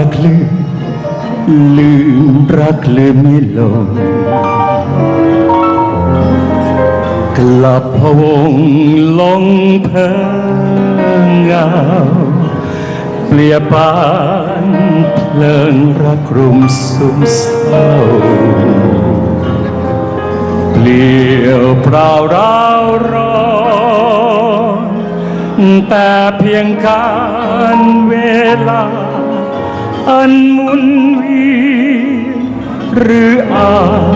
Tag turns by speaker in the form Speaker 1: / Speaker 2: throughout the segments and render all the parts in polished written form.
Speaker 1: ากลืมรักลืมไม่ลงกลับพะวงลงเพ้อเงาเปลี่ยบปานเพลิงรักรุมสุมเศร้าเปลี่ยวเปล่าร้าวร้อนแต่เพียงการเวลาอันหมุนเวียนหรืออาจ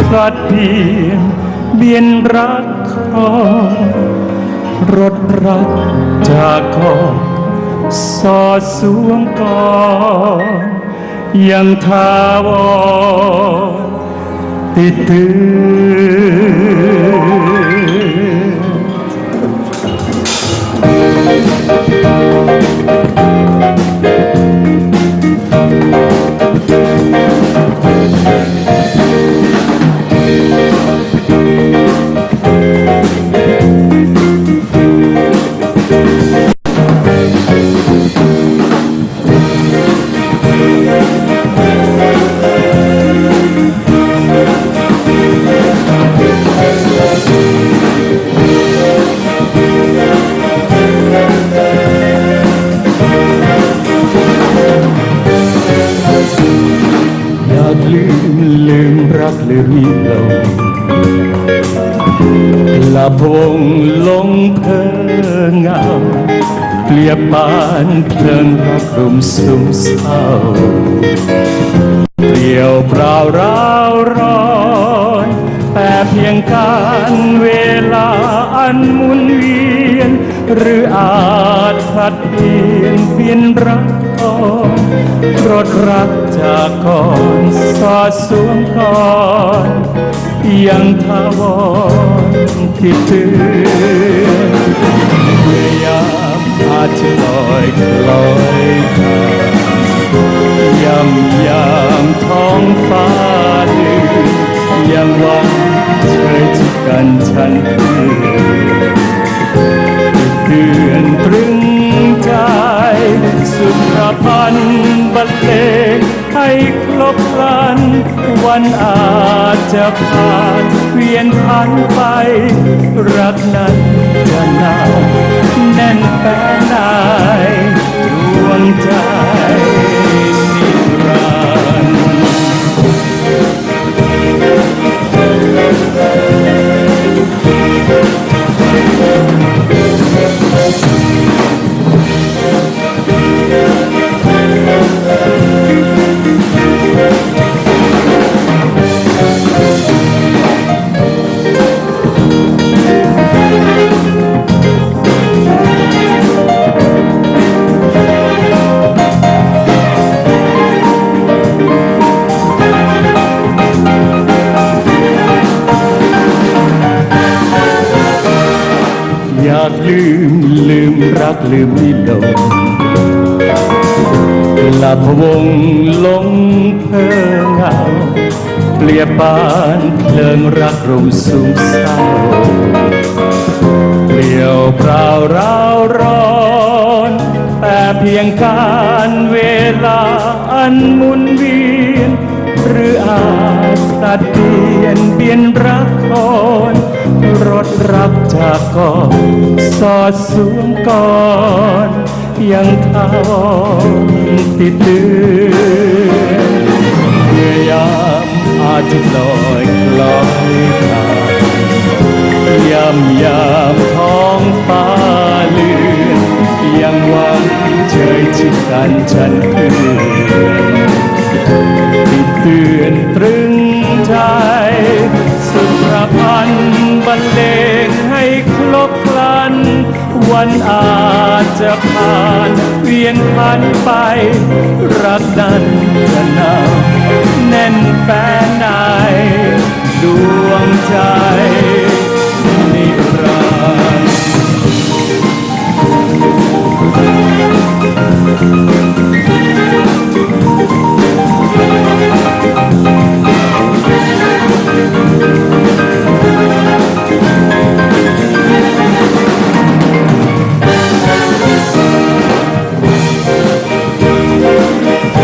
Speaker 1: พลัดเปลี่ยนเบียนรักของรถรักจากก่อนสอดสวมก่อนยังทาวรติดตืลืมรักลืมมีลงกลับวงลงเพ้อเงาเปลี่ยบปานเพลิงรักรุมสุมเศร้าเปลี่ยวเปล่าร้าวร้อนแต่เพียงการเวลาอันหมุนเวียนหรืออาจพลัดเปลี่ยนรักก่อนรถรักจากก่อนสอดสวมก่อนยังทาวรที่เตือนเมื่อยามอาจจะลอยคล้อยผ่านยามท้องฟ้าลืมยังหวังเชยจิตกันฉันเดือนตรึงใจสุดประพันธ์บรรเลงให้ครบครันวันอาจจะผ่านเปลี่ยนพันไปรักนั้นจะนานแน่นแฟ้นในดวงใจนิรันดร์อยากลืมรักลืมไม่ลงกลับพะวงลงเพ้อเงาเปลี่ยบปานเพลิงรักรุมสุมเศร้าเปลี่ยวเปล่าร้าวร้อนแต่เพียงการเวลาอันหมุนเวียนหรืออาจตัดเปลี่ยนรักก่อนรถรักจากก่อนสอดสวมก่อนยังทาวรติดเตือนเมื่อยามอาจจะลอยคล้อยผ่านยามท้องฟ้าเลือนยังหวังเชยชิดกันฉันเพื่อนติดเตือนตรึงใจสุดประพันธ์บรรเลงให้ครบครันวันอาจจะผ่านเปลี่ยนพันไปรักนั้นจะนานแน่นแฟ้นในดวงใจนิรันดร์
Speaker 2: เ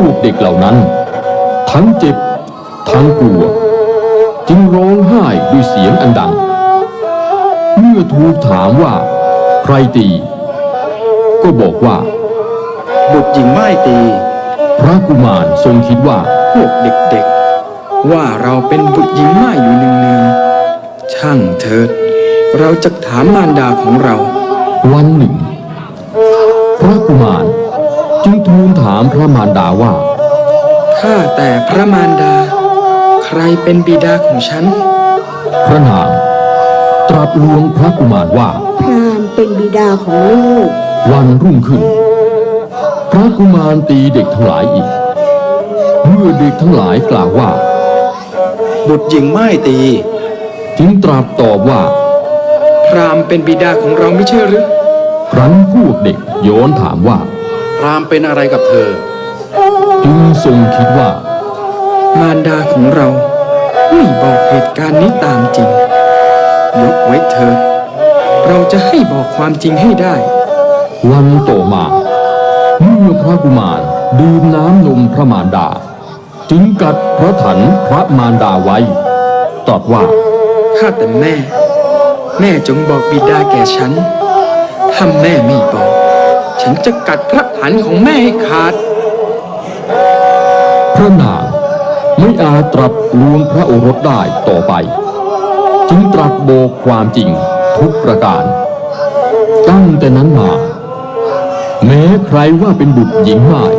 Speaker 2: วกเด็กเหล่านั้นทั้งเจ็บทั้งกลัวจึงร้องไห้ด้วยเสียงอันดังเมื่อทูลถามว่าใครตีก็บอกว่า
Speaker 3: บุตรหญิงม่ายตี
Speaker 2: พระกุมารทรงคิดว่า
Speaker 3: พวกเด็กๆว่าเราเป็นบุตรหญิงม่ายอยู่เนืองๆช่างเถิดเราจะถามมารดาของเรา
Speaker 2: วันหนึ่งพระกุมารจึงทูลถามพระมารดาว่า
Speaker 3: ข้าแต่พระมารดาใครเป็นบิดาของฉัน
Speaker 2: พระนางตรัสลวงพระกุมารว่า
Speaker 4: พรามเป็นบิดาของลูก
Speaker 2: วันรุ่งขึ้นพระกุมารตีเด็กทั้งหลายอีกเมื่อเด็กทั้งหลายกล่าวว่า
Speaker 3: บุตรหญิงม่ายตี
Speaker 2: จึงตรัสตอบว่า
Speaker 3: พรามเป็นบิดาของเราไม่ใช่หรือ
Speaker 2: ครั้นพวกเด็กย้อนถามว่า
Speaker 3: พรามเป็นอะไรกับเธอ
Speaker 2: จึงทรงคิดว่าม
Speaker 3: ารดาของเราไม่บอกเหตุการณ์นี้ตามจริงยกไว้เถิดเราจะให้บอกความจริงให้ได้
Speaker 2: วันต่อมาเมื่อพระกุมารดื่มน้ำนมพระมารดาจึงกัดพระถันพระมารดาไว้ตรัสว่า
Speaker 3: ข้าแต่แม่จงบอกบิดาแก่ฉันถ้าแม่ไม่บอกฉันจะกัดพระถันของแม่ให้ขาด
Speaker 2: พระนางไม่อาจตรัสลวงพระโอรสได้ต่อไปจึงตรัสบอกความจริงทุกประการตั้งแต่นั้นมาแม้ใครว่าเป็นบุตรหญิงม่าย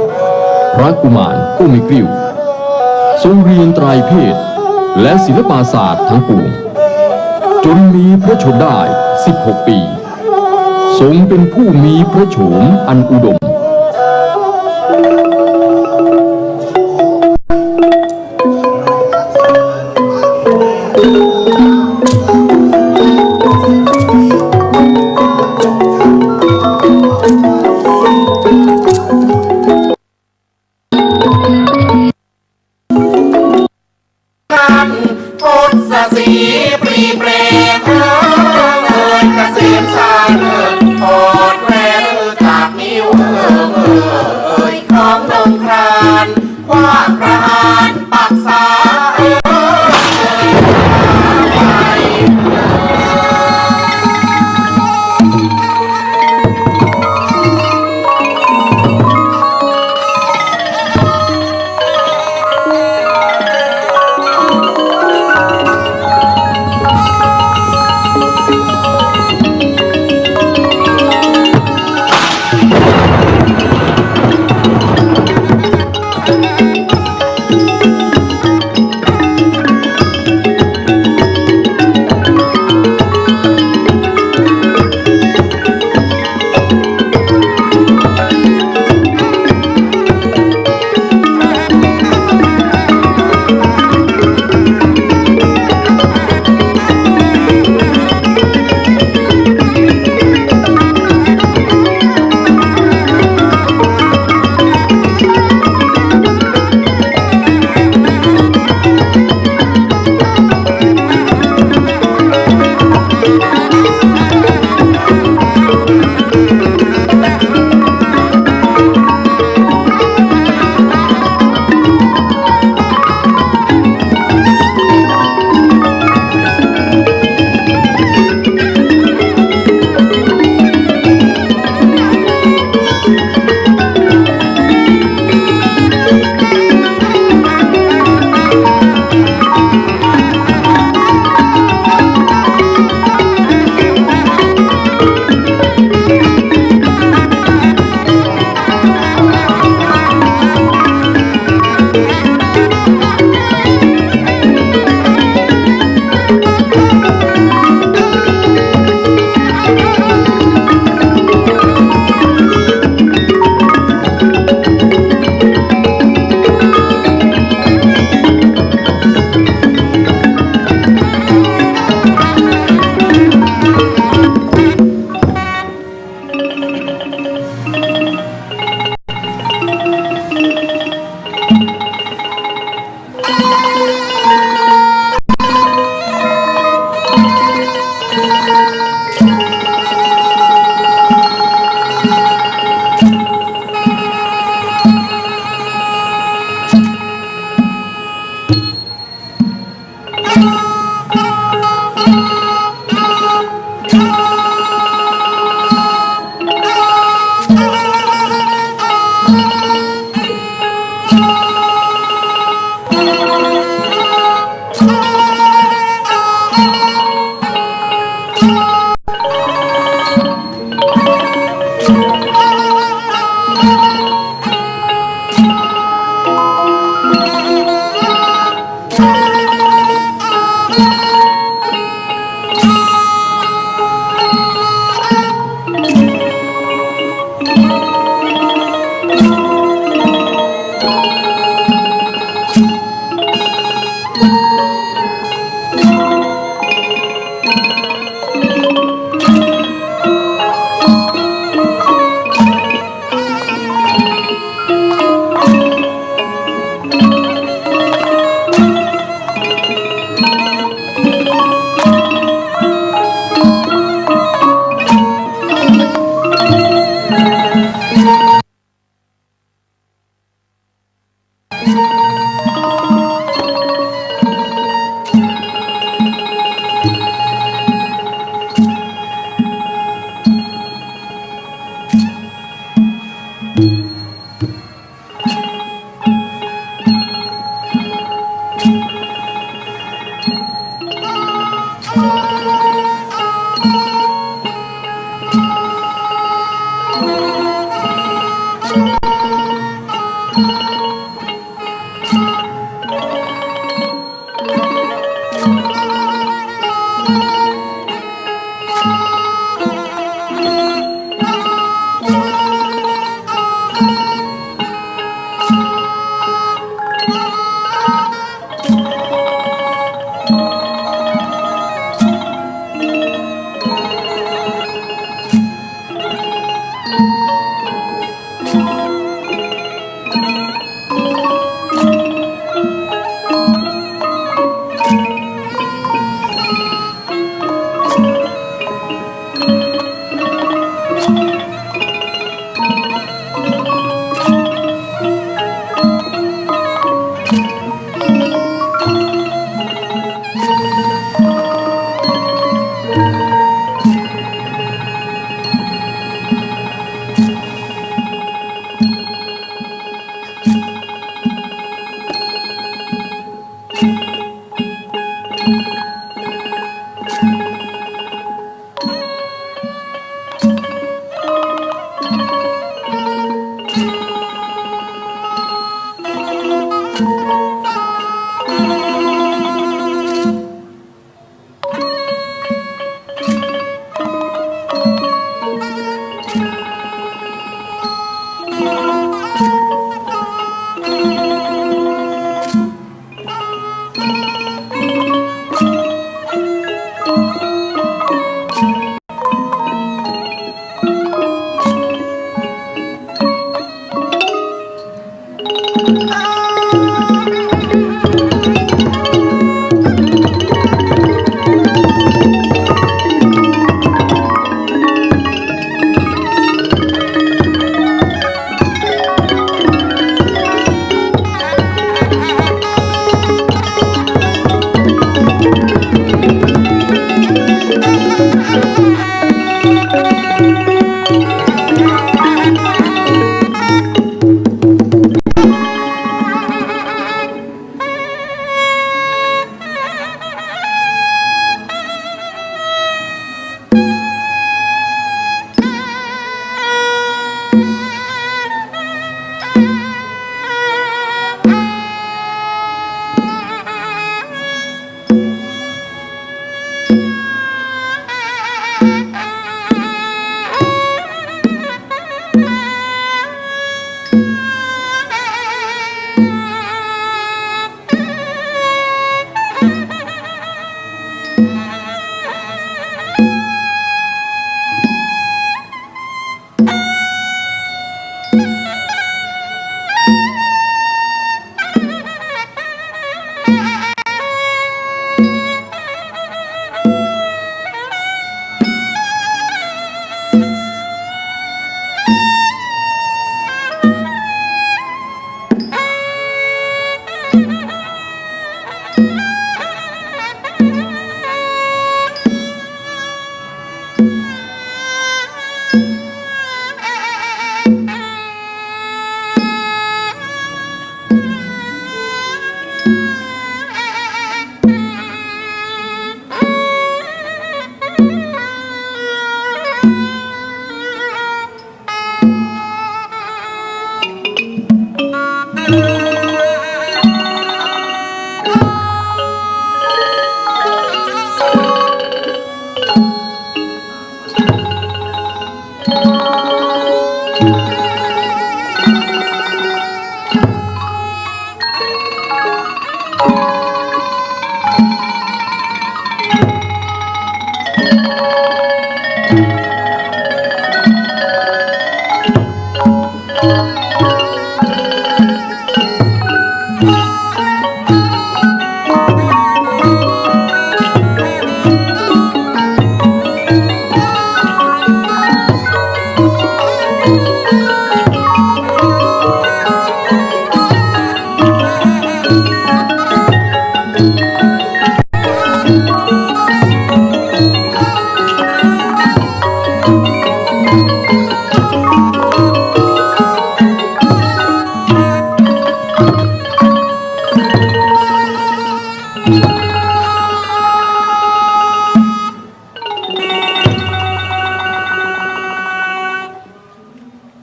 Speaker 2: พระกุมารก็ไม่กลิ้วทรงเรียนไตรเพศและศิลปศาสตร์ทั้งปวงจนมีพระชนได้16 ปีทรงเป็นผู้มีพระโฉมอันอุดม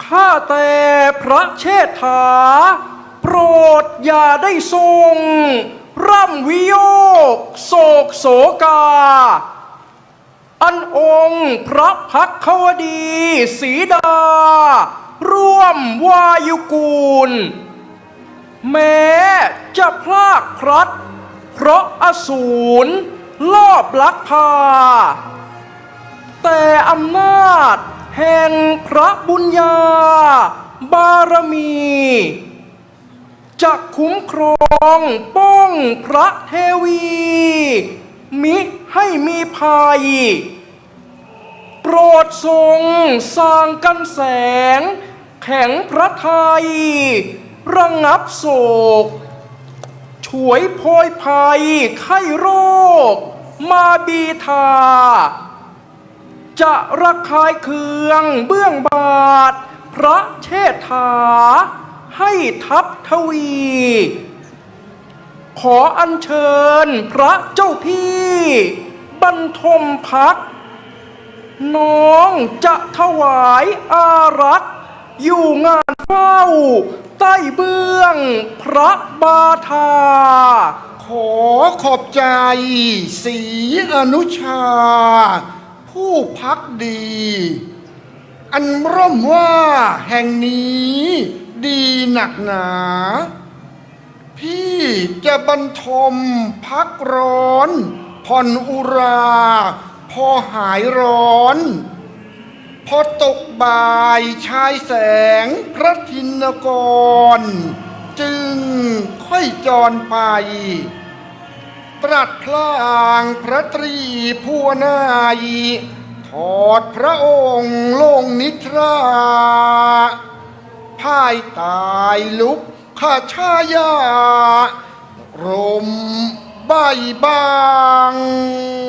Speaker 5: ข้าแต่พระเชษฐาโปรดอย่าได้ทรงร่ำวิโยคโศกโศกาอันองค์พระภักควดีสีดาร่วมวายุกูลแม้จะพลากพลัดเพราะอสูรลอบลักพาแต่อำนาจแห่งพระบุญญาบารมีจะคุ้มครองป้องพระเทวีมิให้มีภัยโปรดทรงสร้างกันแสงแข็งพระทัยระงับโศกช่วยโพยภัยไข้โรคมาบีทาจะระคายเคืองเบื้องบาทพระเชษฐาให้ทัพทวีขออัญเชิญพระเจ้าพี่บรรทมพักน้องจะถวายอารักษ์อยู่งานเฝ้าใต้เบื้องพระบาทา
Speaker 6: ขอขอบใจศรีอนุชาผู้พักดีอันร่มว่าแห่งนี้ดีหนักหนาพี่จะบรรทมพักร้อนผ่อนอุราพอหายร้อนพอตกบ่ายชายแสงพระทินกรจึงค่อยจรไปตรัสพลางพระตรีผัวนายทอดพระองค์ลงนิทราพ่ายตายลุกข้าชายารมบ ใบบาง
Speaker 1: เ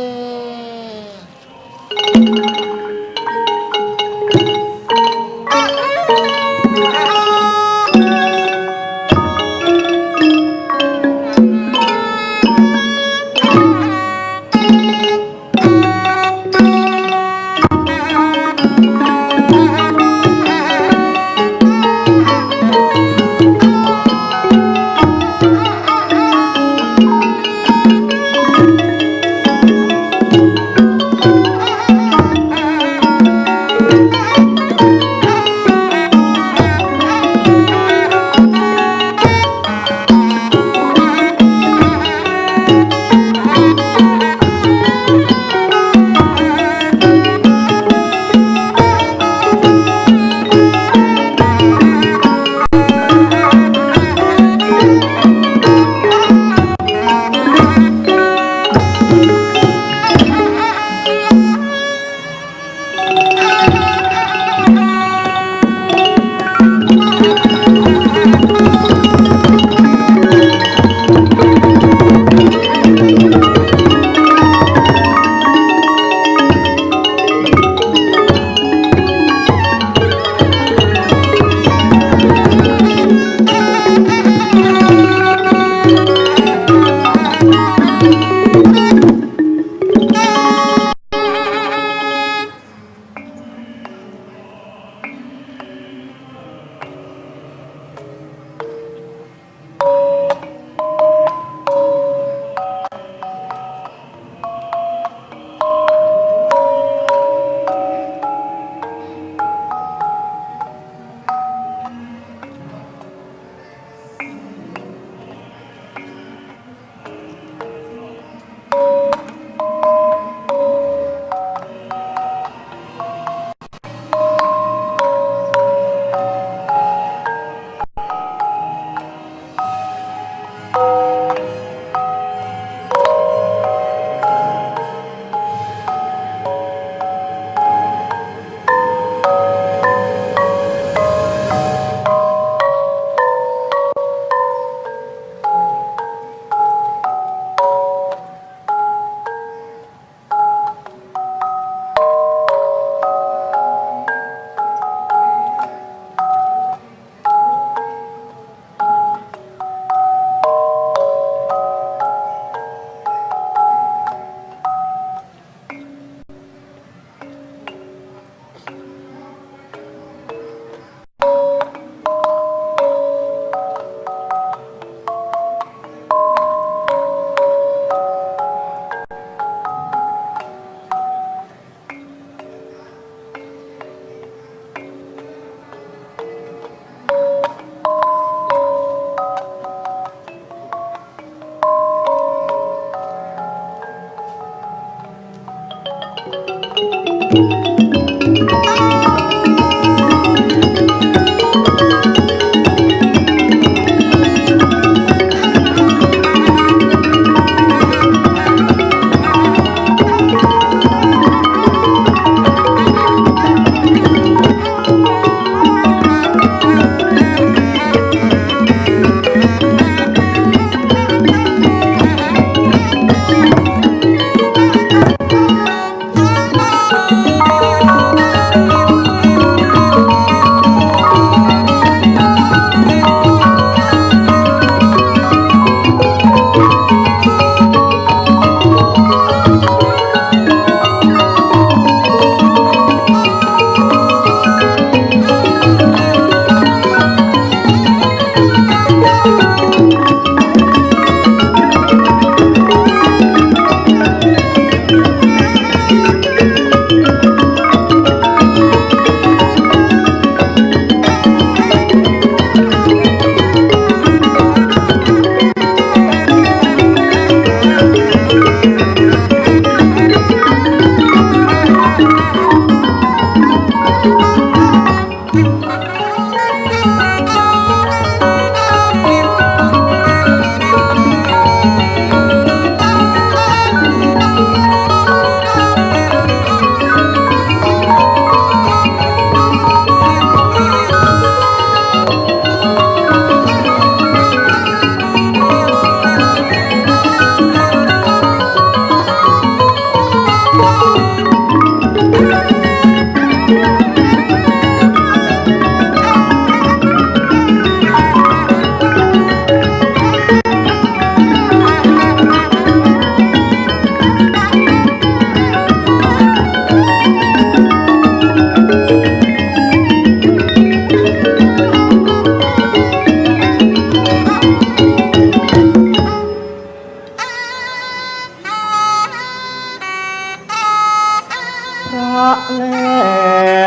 Speaker 1: ระแล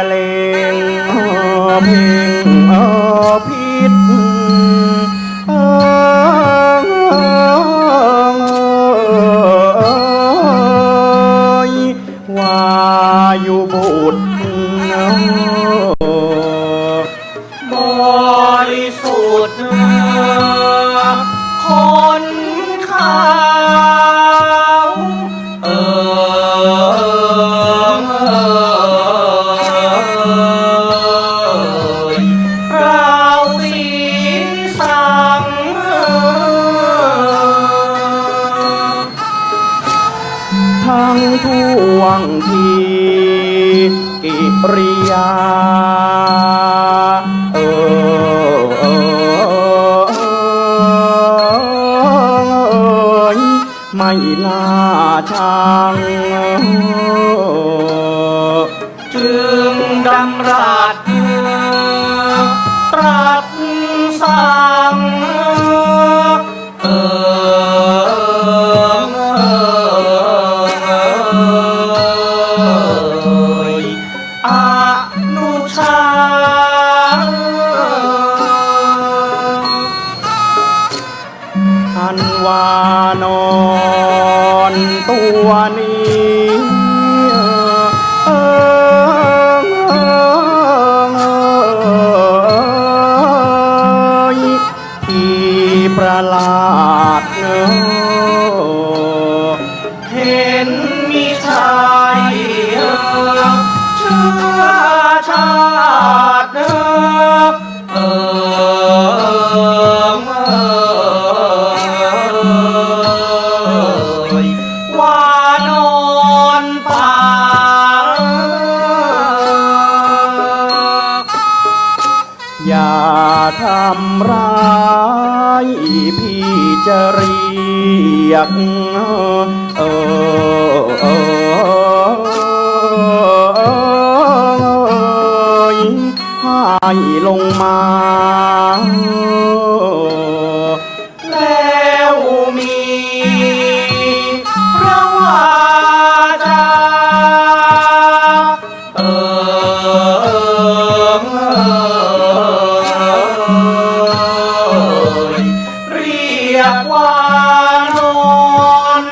Speaker 1: เลงเพ่งพิษวายุบุตรบริสุทธิ์คนขาวเราศีลสังทั้งท่วงทีกิริยาไม่น่าชังจึงดำรัสตรัสสั่งอนุชาอันวานอนตัวนี้ที่ประหลาดเห็นมีชายเชื้อชาติวานอนป่าอย่าทำร้ายพี่จะเรียกให้ลงมาแล้วมีพระวาจาเรียกว่านอน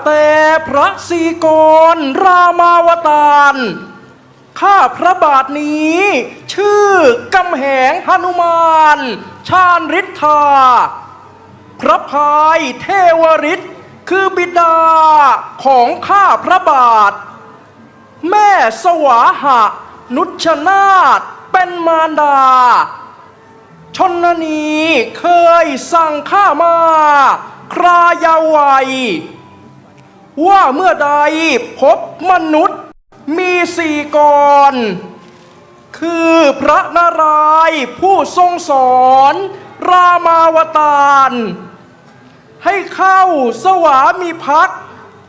Speaker 5: แต่พระศรีกรรามาวตารข้าพระบาทนี้ชื่อกำแหงหนุมานชาญฤทธาพระพายเทวฤทธิ์คือบิดาของข้าพระบาทแม่สวาหะนุชนาถเป็นมารดาชนนีเคยสั่งข้ามาครายาวัยว่าเมื่อใดพบมนุษย์มีสี่กรคือพระนารายณ์ผู้ทรงสอนรามาวตารให้เข้าสวามิภักดิ์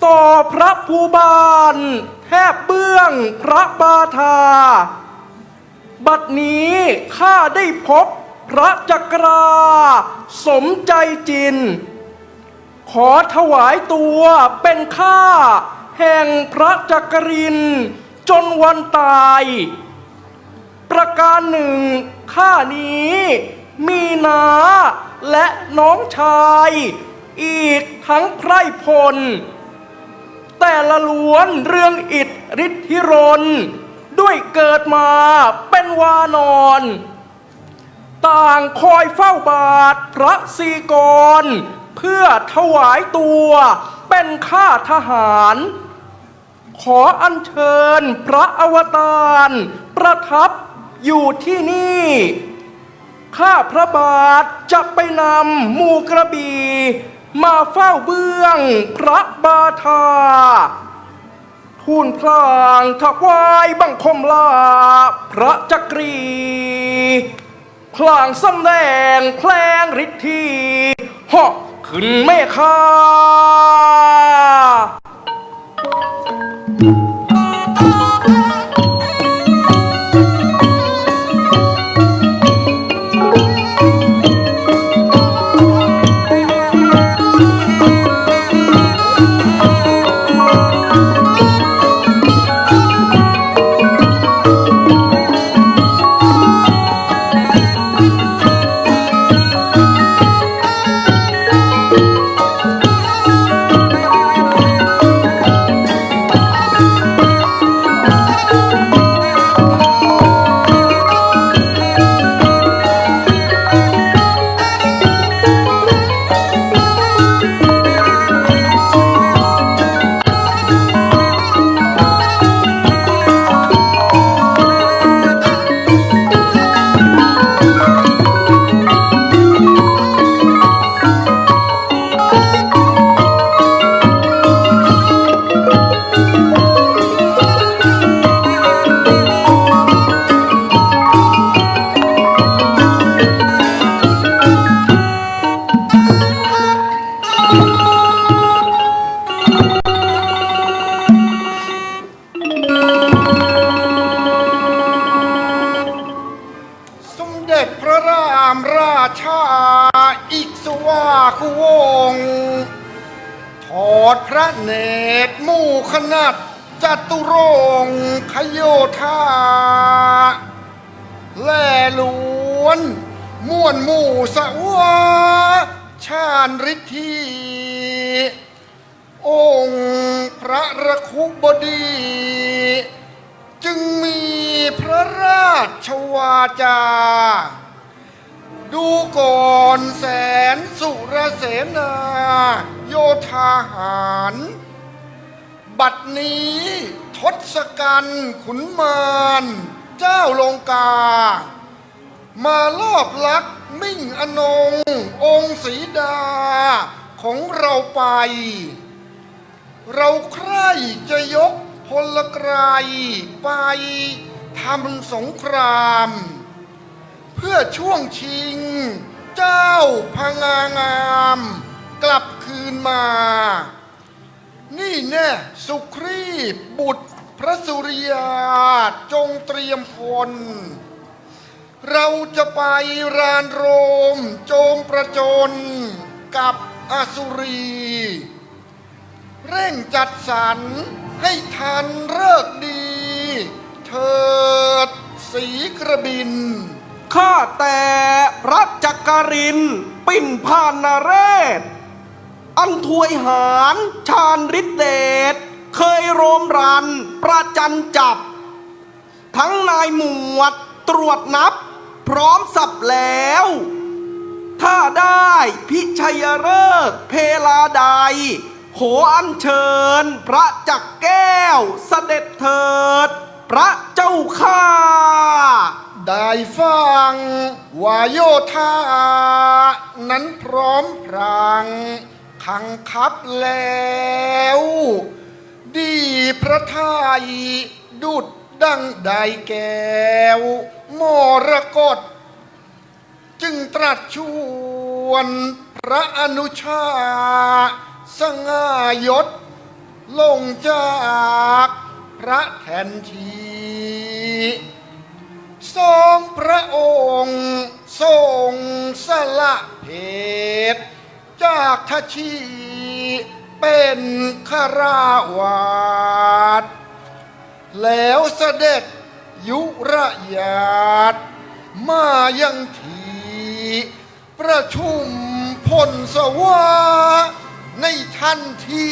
Speaker 5: ต่อพระภูบาลแทบเบื้องพระบาทาบัดนี้ข้าได้พบพระจักราสมใจจินขอถวายตัวเป็นข้าแห่งพระจักรินจนวันตายประการหนึ่งข้านี้มีน้าและน้องชายอีกทั้งไพร่พลแต่ละล้วนเรื่องอิทธิฤทธิรนด้วยเกิดมาเป็นวานอนต่างคอยเฝ้าบาทพระศรีกรเพื่อถวายตัวเป็นข้าทหารขออัญเชิญพระอวตารประทับอยู่ที่นี่ข้าพระบาทจะไปนำหมู่กระบี่มาเฝ้าเบื้องพระบาทาทูลพลางถวายบังคมลาพระจักรีพลางสำแดงแพลงฤทธีเหาะขึ้นเมฆาถอดพระเนตรมู่ขนาดจัตุรงค์ขโยธาแล่ล้วนม่วนหมู่สวาชาญฤทธีองค์พระระคุบดีจึงมีพระราชวาจาดูก่อนแสนสุรเสนาโยธาหารบัดนี้ทศกัณฐ์ขุนมารเจ้าลงกามาลอบลักมิ่งอนงองค์สีดาของเราไปเราใคร่จะยกพลไกรไปทำสงครามเพื่อช่วงชิงเจ้าพงางามกลับคืนมานี่แน่สุครีพบุตรพระสุริยาจงเตรียมพลเราจะไปรานโรมโจมประจนกับอสุรีเร่งจัดสรรให้ทันเลิกดีเถิดศรีกระบินข้าแต่พระจักรินทร์ปิ่นพานนเรศ อันถวยหารชาญฤทธิเดชเคยโรมรันประจันจับ ทั้งนายหมวดตรวจนับพร้อมสับแล้ว ถ้าได้พิชัยฤกษ์เพลาใดขออัญเชิญพระจักรแก้วเสด็จเถิดพระเจ้าข้า
Speaker 6: ได้ฟังว่าโยธานั้นพร้อมพรังขังคับแล้ว ดีพระทัยดุดดังใดแก้วมรกตจึงตรัสชวนพระอนุชาสง่ายศลงจากพระแทนทีทรงพระองค์ทรงสละเพศจากทชีเป็นคาราวาสแล้วเสด็จยุระยาตมายังทีประชุมพลสวาในทันที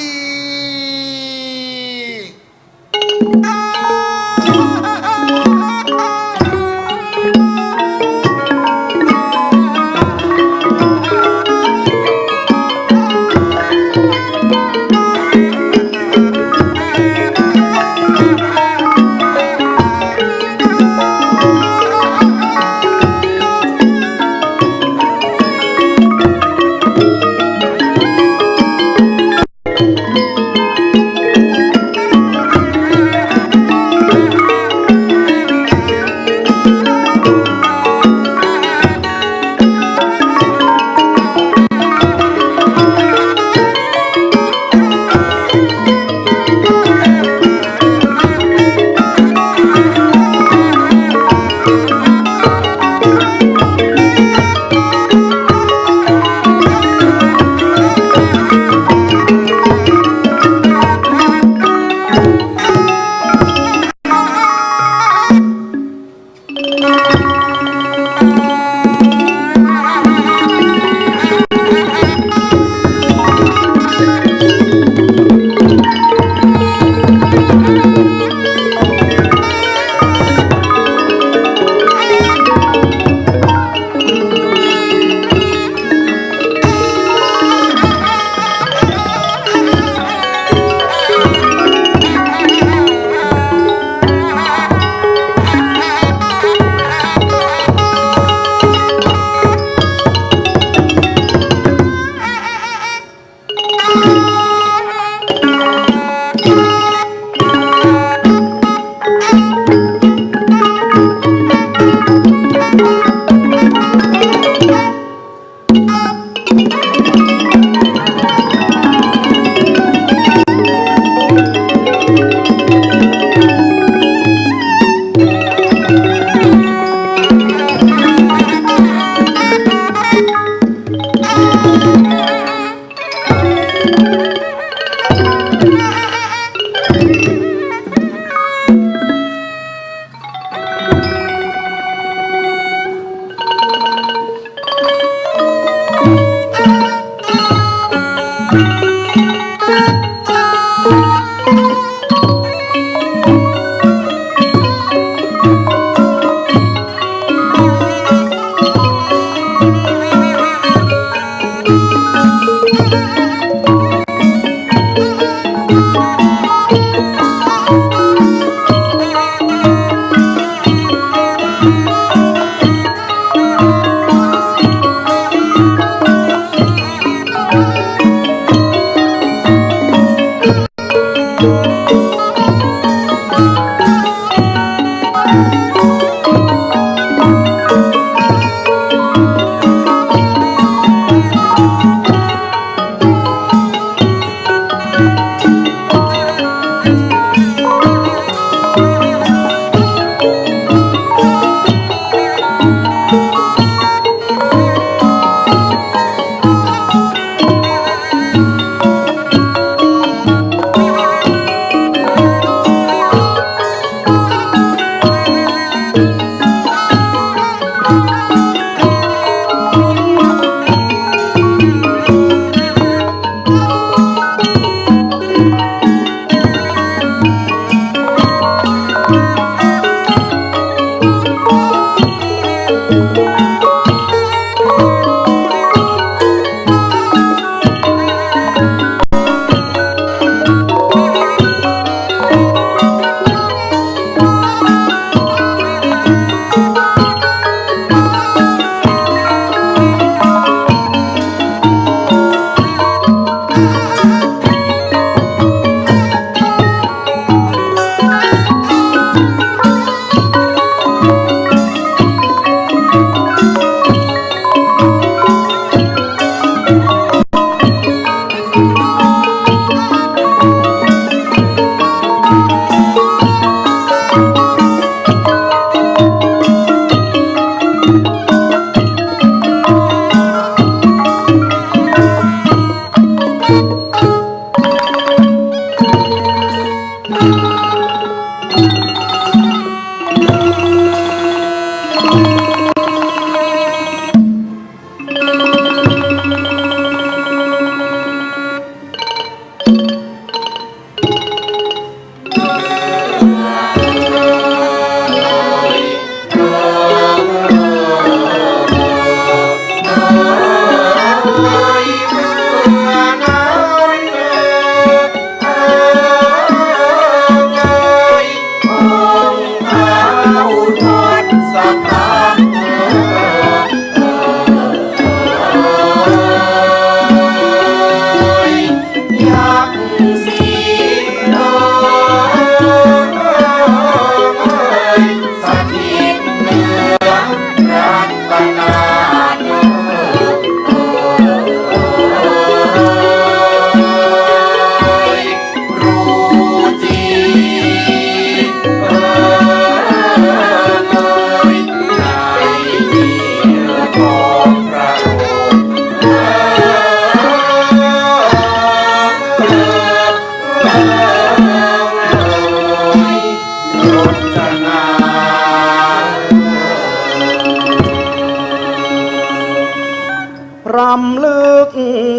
Speaker 5: ำลึก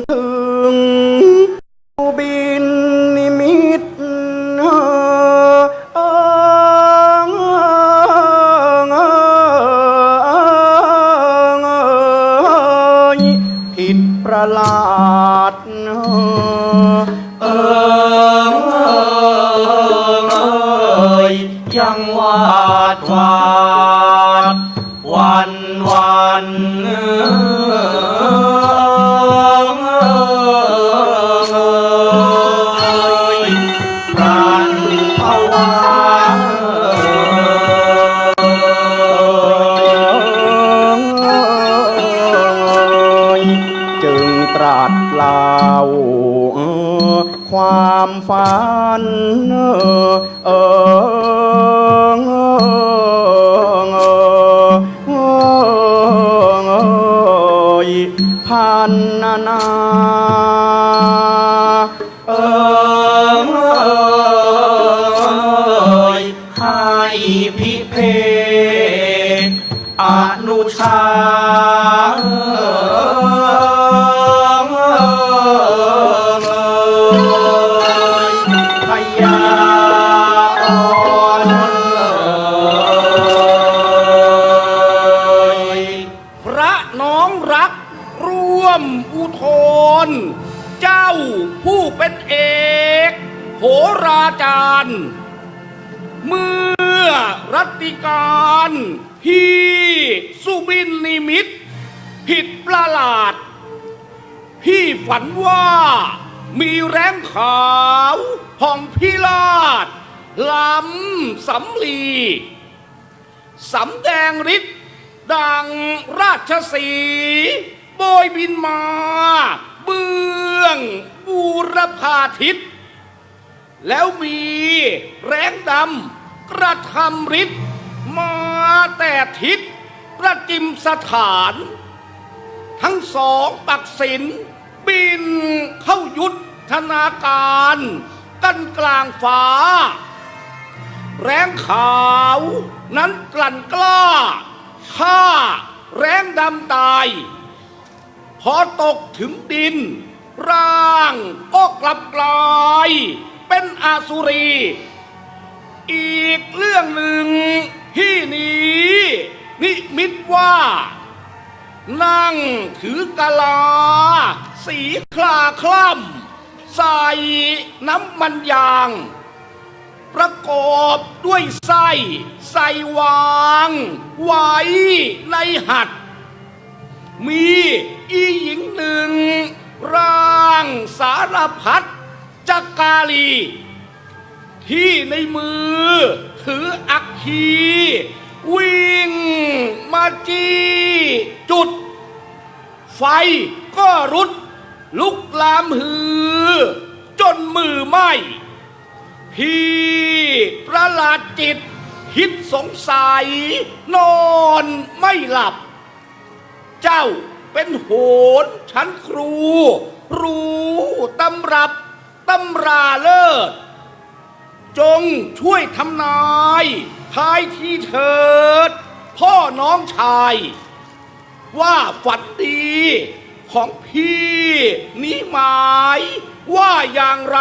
Speaker 5: ถึงบินนิมิตผิดประหลาดยังวาดหวานวันพรันภาวะจึงตรัสเล่าความฝันพันนาให้พิเพศอนุชาพยาพระน้องรักร่วมอุทธรเจ้าผู้เป็นเอกโหราจารย์เมื่อรัตติการพี่สุบินนิมิตผิดประหลาดพี่ฝันว่ามีแรงขาวผ่องพิราชล้ำสำลีสำแดงฤทธิ์ดังราชสีห์โบยบินมาเบื้องบูรพาทิตแล้วมีแรงดำกระทำฤทธิ์มาแต่ทิศประจิมสถานทั้งสองปักษิณบินเข้ายุทธนาการกันกลางฟ้าแรงขาวนั้นกลั่นกล้าฆ่าแรงดำตายพอตกถึงดินร่างก็กลับกลายเป็นอสุรีอีกเรื่องหนึ่งที่นี้นิมิตว่านั่งถือกะลาสีคลาคล่ำใส่น้ำมันยางประกอบด้วยไส้ใส่วางไว้ในหัตถ์มีอีหญิงหนึ่งร่างสารพัดจักราลีที่ในมือถืออัคคีวิ่งมาจี้จุดไฟก็รุดลุกลามหือจนมือไหม้พี่ประหลาดจิตคิดสงสัยนอนไม่หลับเจ้าเป็นโหรชั้นครูรู้ตำรับตำราเลิศจงช่วยทำนายทายที่เถิดพ่อน้องชายว่าฝันดีของพี่นี้หมายว่าอย่างไร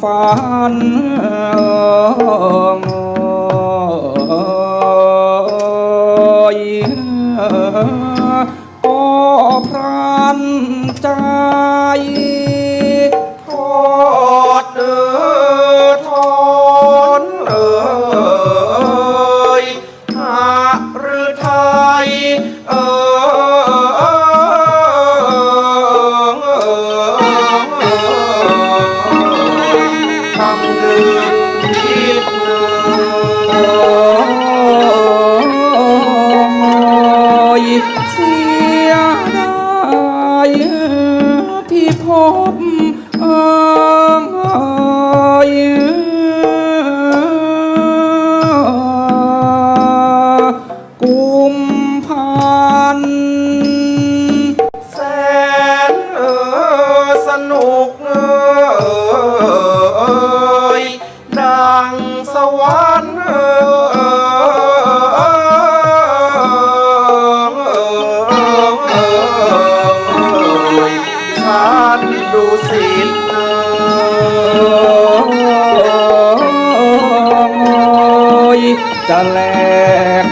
Speaker 5: ฝันพรันใจทอดถอน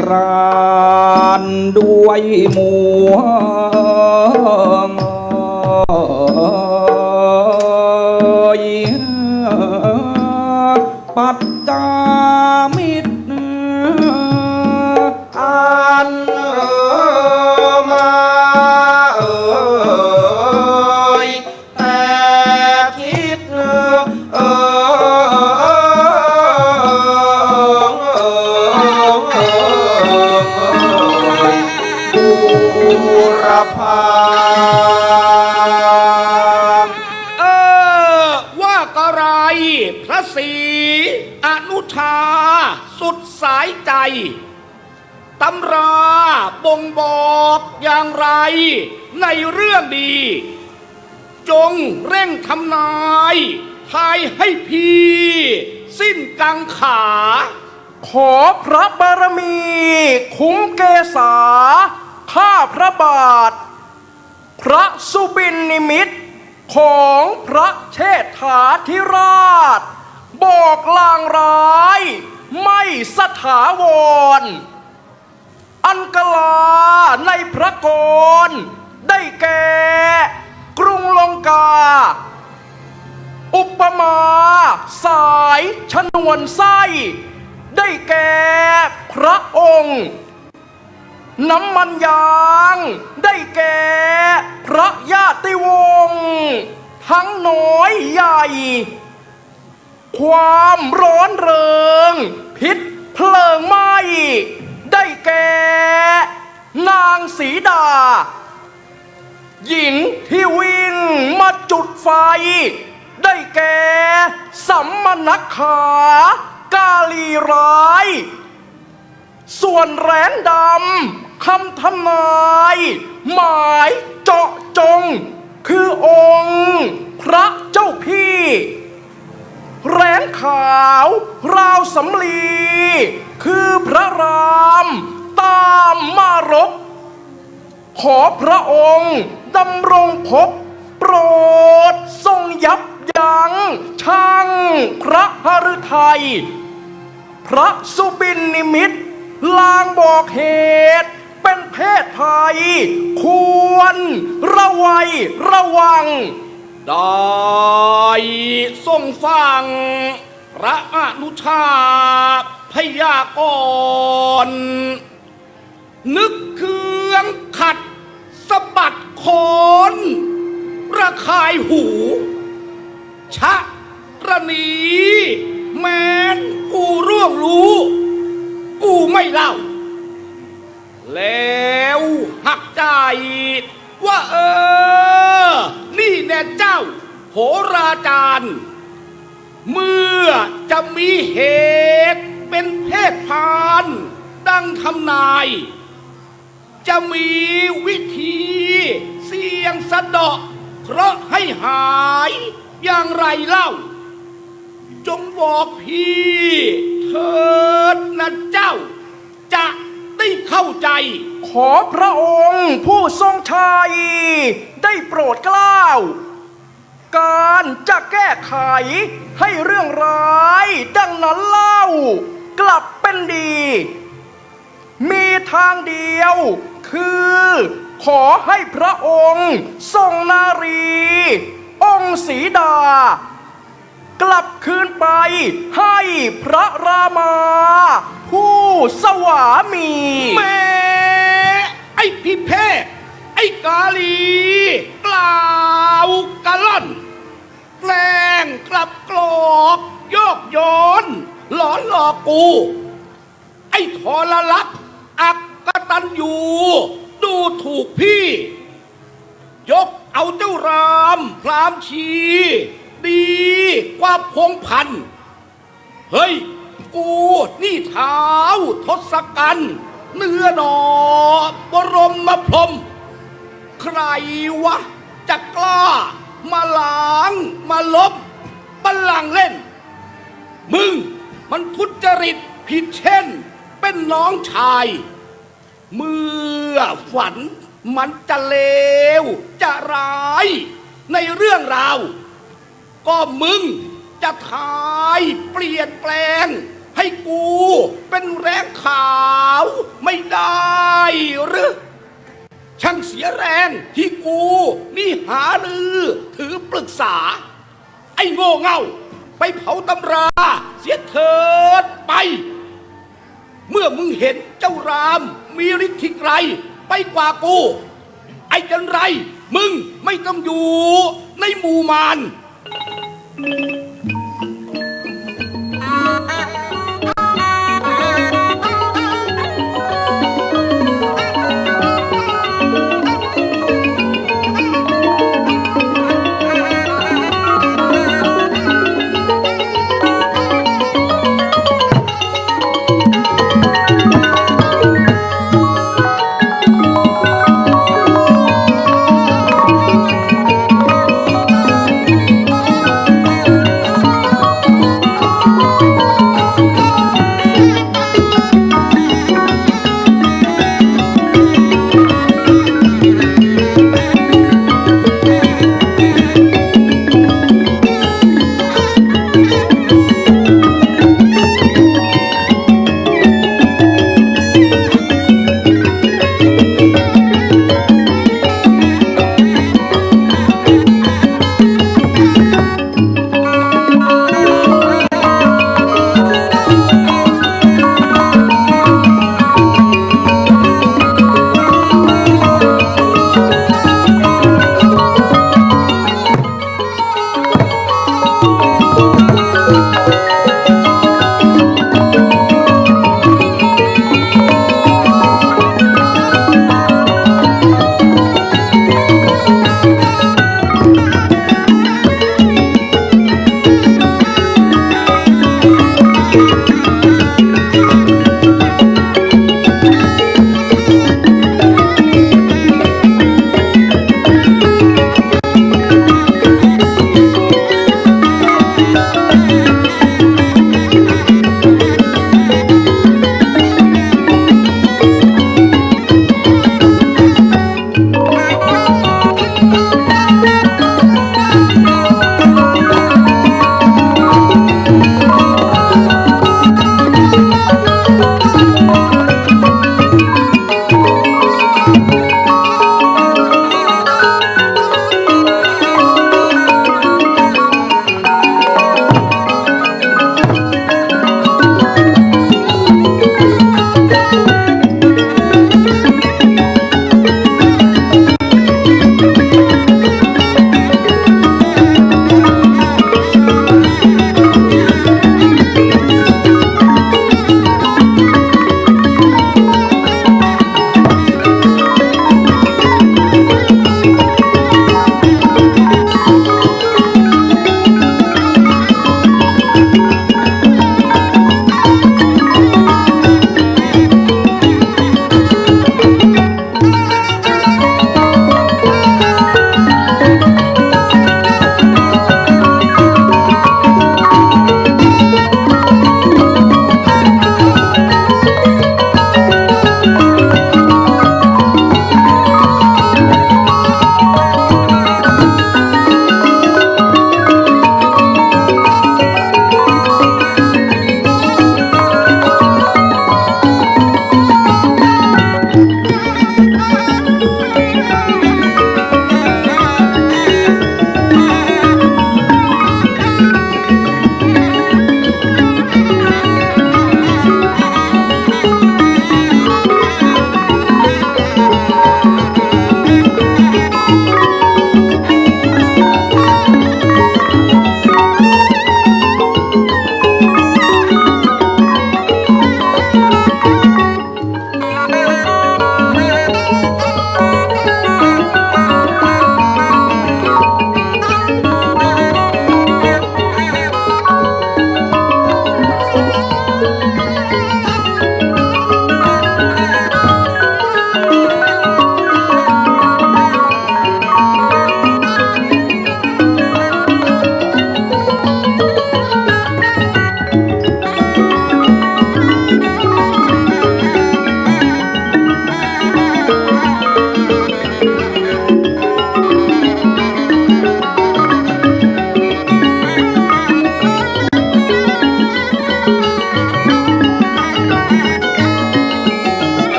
Speaker 7: กรานด้วยมัวปัจจามิตรอันมาแต่คิดบูรพา
Speaker 8: ว่ากระไรพระศรีอนุชาสุดสายใจตำราบ่งบอกอย่างไรในเรื่องดี จงเร่งทำนายทายให้พี่สิ้นกังขา
Speaker 5: ขอพระบารมีคุ้มเกษาข้าพระบาท พระสุบินนิมิตของพระเชษฐาธิราช บอกลางร้ายไม่สถาวร อันกลาในพระกรได้แก่กรุงลงกา อุปมาสายชนวนไส้ได้แก่พระองค์ น้ำมันยางได้แก่พระญาติวงศ์ทั้งน้อยใหญ่ ความร้อนเริงพิษเพลิงไหม้ได้แก่นางสีดา หญิงที่วิ่งมาจุดไฟได้แก่สัมมนักขากาลีร้าย ส่วนแหวนดำคำทำนายหมายเจาะจงคือองค์พระเจ้าพี่แหวนขาวราวสำลีคือพระรามตามมารบขอพระองค์ดำรงภพโปรดทรงยับยั้งชั่งพระหฤทัยพระสุบินนิมิตลางบอกเหตุเป็นเพศภัยควรระวัยระวัง
Speaker 8: ได้ทรงฟังพระอนุชาพยากรณ์นึกเครื่องขัดสะบัดคอนระคายหูชะระนีแม้นกูร่วงรู้กูไม่เล่าแล้วหักใจว่านี่แน่เจ้าโหราจารย์เมื่อจะมีเหตุเป็นเพศพานดังทำนายจะมีวิธีเสี่ยงสะเดาะเคราะห์ให้หายอย่างไรเล่าจงบอกพี่เถิดนะเจ้าจะได้เข้าใจ
Speaker 5: ขอพระองค์ผู้ทรงชัยได้โปรดเกล้าการจะแก้ไขให้เรื่องร้ายดังนั้นเล่ากลับเป็นดี มีทางเดียวคือขอให้พระองค์ทรงนารี องค์สีดากลับคืนไปให้พระรามาผู้สวามี
Speaker 8: แม่ไอ้พิเภกไอ้กาลีกล่าวกะล่อนแกล้งกลับกรอกโยกย้อนหลอนหลอกกูไอ้ทรลักษณ์อักกตันอยู่ดูถูกพี่ยกเอาเจ้ารามพรามชีดีกว่าพงพันธุ์เฮ้ยกูนี่เท้าทศกัณฐ์เนื้อหนอบรมมาพรมใครวะจะกล้ามาล้างมาลบบัลลังก์เล่นมึงมันทุจริตผิดเช่นเป็นน้องชายเมื่อฝันมันจะเลวจะร้ายในเรื่องราวก็มึงจะทายเปลี่ยนแปลง ให้กูเป็นแรงขาวไม่ได้หรือช่างเสียแรงที่กูนี่หาลือถือปรึกษาไอ้โง่เง่าไปเผาตำราเสียเถิดไปเมื่อมึงเห็นเจ้ารามมีฤทธิ์ที่ไกลไปกว่ากูไอ้จันไรมึงไม่ต้องอยู่ในหมู่มาร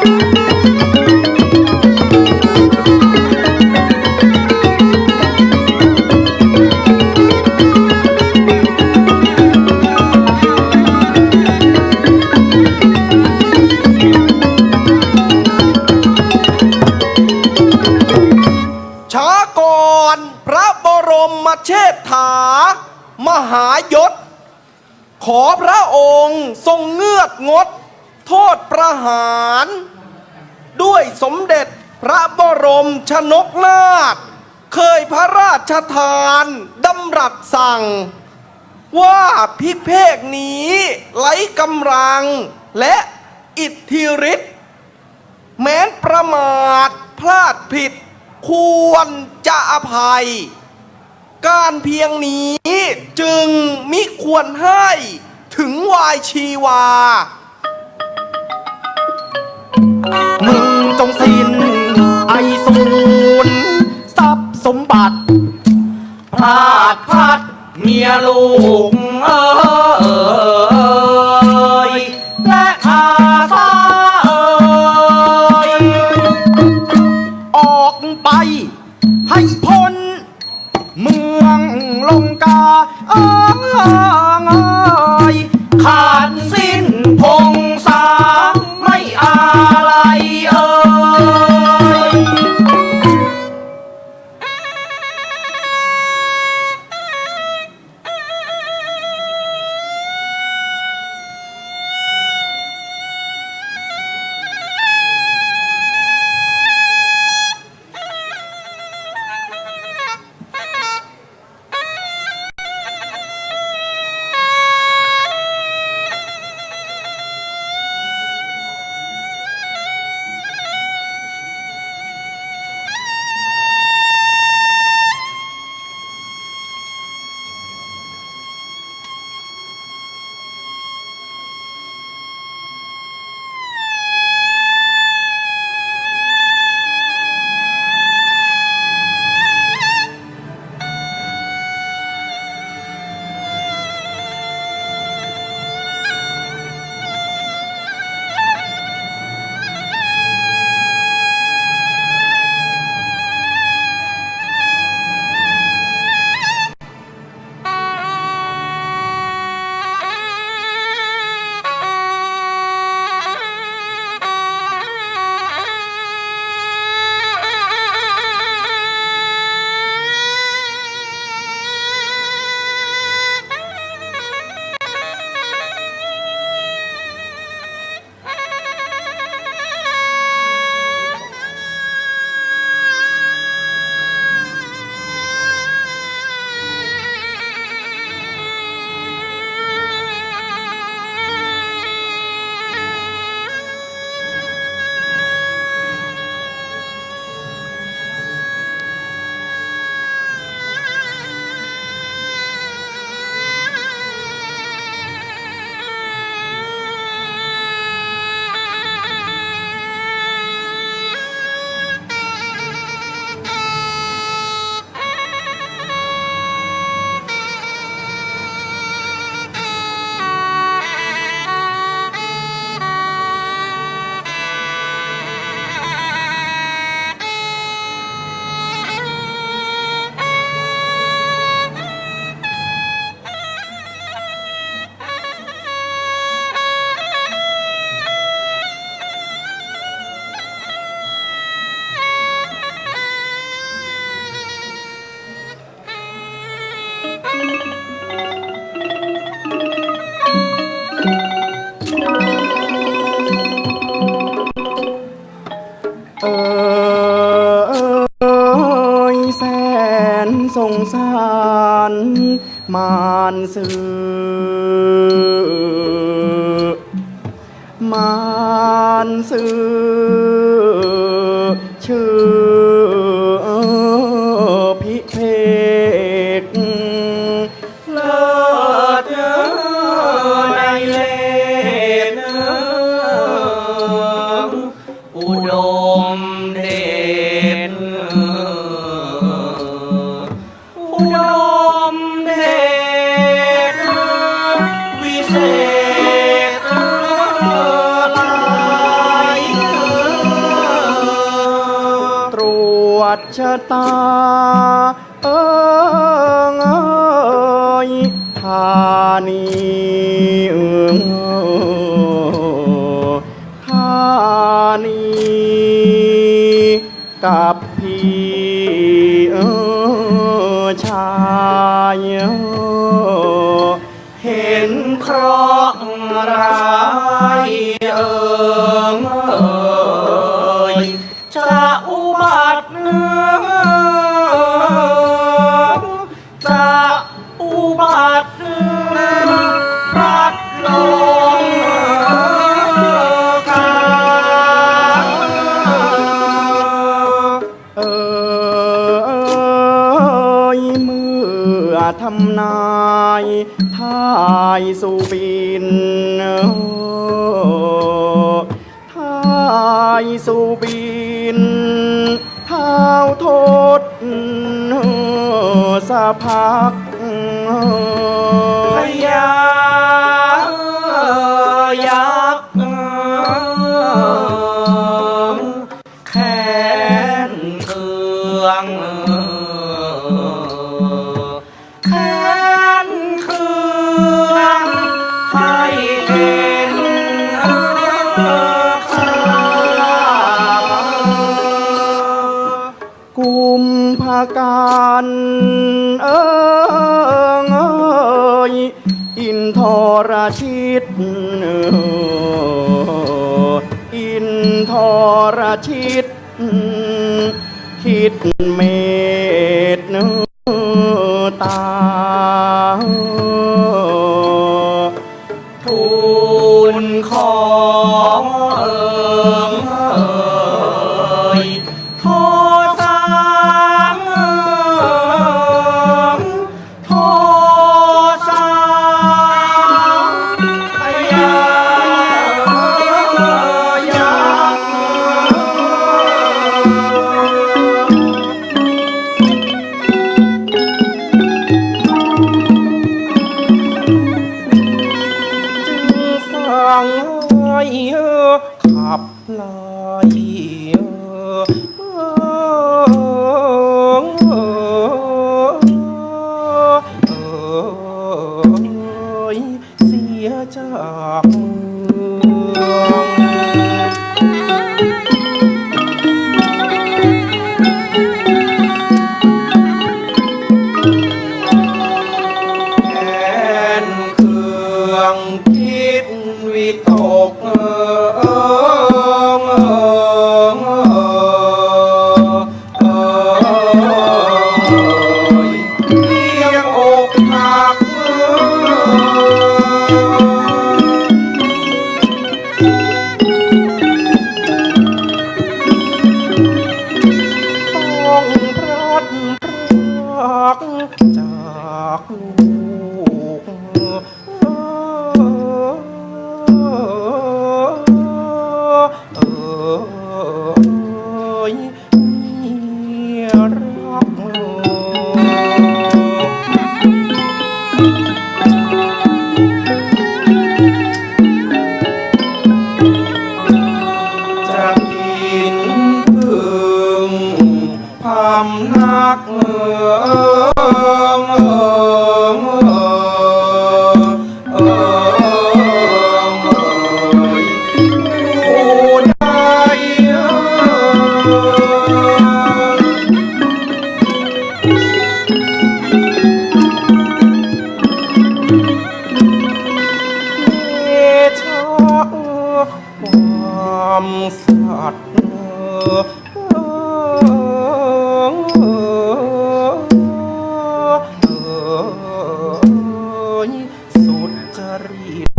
Speaker 5: ช้าก่อนพระบรมเชษฐามหายศ ขอพระองค์ทรงเงือกงดโทษประหาร ด้วยสมเด็จพระบรมชนกนาถเคยพระราชทานดำรัสสั่ง ว่าพิเภกนี้ไร้กำลังและอิทธิฤทธิ์แม้นประมาทพลาดผิดควรจะอภัย การเพียงนี้จึงมิควรให้ถึงวายชีวา
Speaker 7: มึงจงสิ้นไอสูรทรัพย์สมบัติพลาดพลัดเมียลูกและข้าซาออกไปให้พ้นเมืองลงกาขาดสิ้นพงษาไม่อะไรแสนสงสารมารสื่อมารสื่อชื่อพิเภกเลิศในเลศอุดมเดชอุดมเดชวิเศษหลาย ชะตาเอยธานีธานีกับพี่ชายเห็นเคราะห์ร้ายจะอุบัติจะอุบัติพลัดหลงกันเมื่อทำนายทายสุบินทายสุบินเท้าโทษสะพักพยายักษ์แขนเคืองแขนเคืองให้เห็นกุมภาการอินทรชิตอินทรชิตคิดเมตตาทูลขอโทสามโทสามพยายักษ์จึงสั่งให้ขับไล่เสียจากเมืองแขนเคืองคิดวิตกเรียกอกหักต้องพลัดพรากจากลูกเมียรักจะกินพึ่งพำนักผู้ใดเดชะความสัตย์สุจริต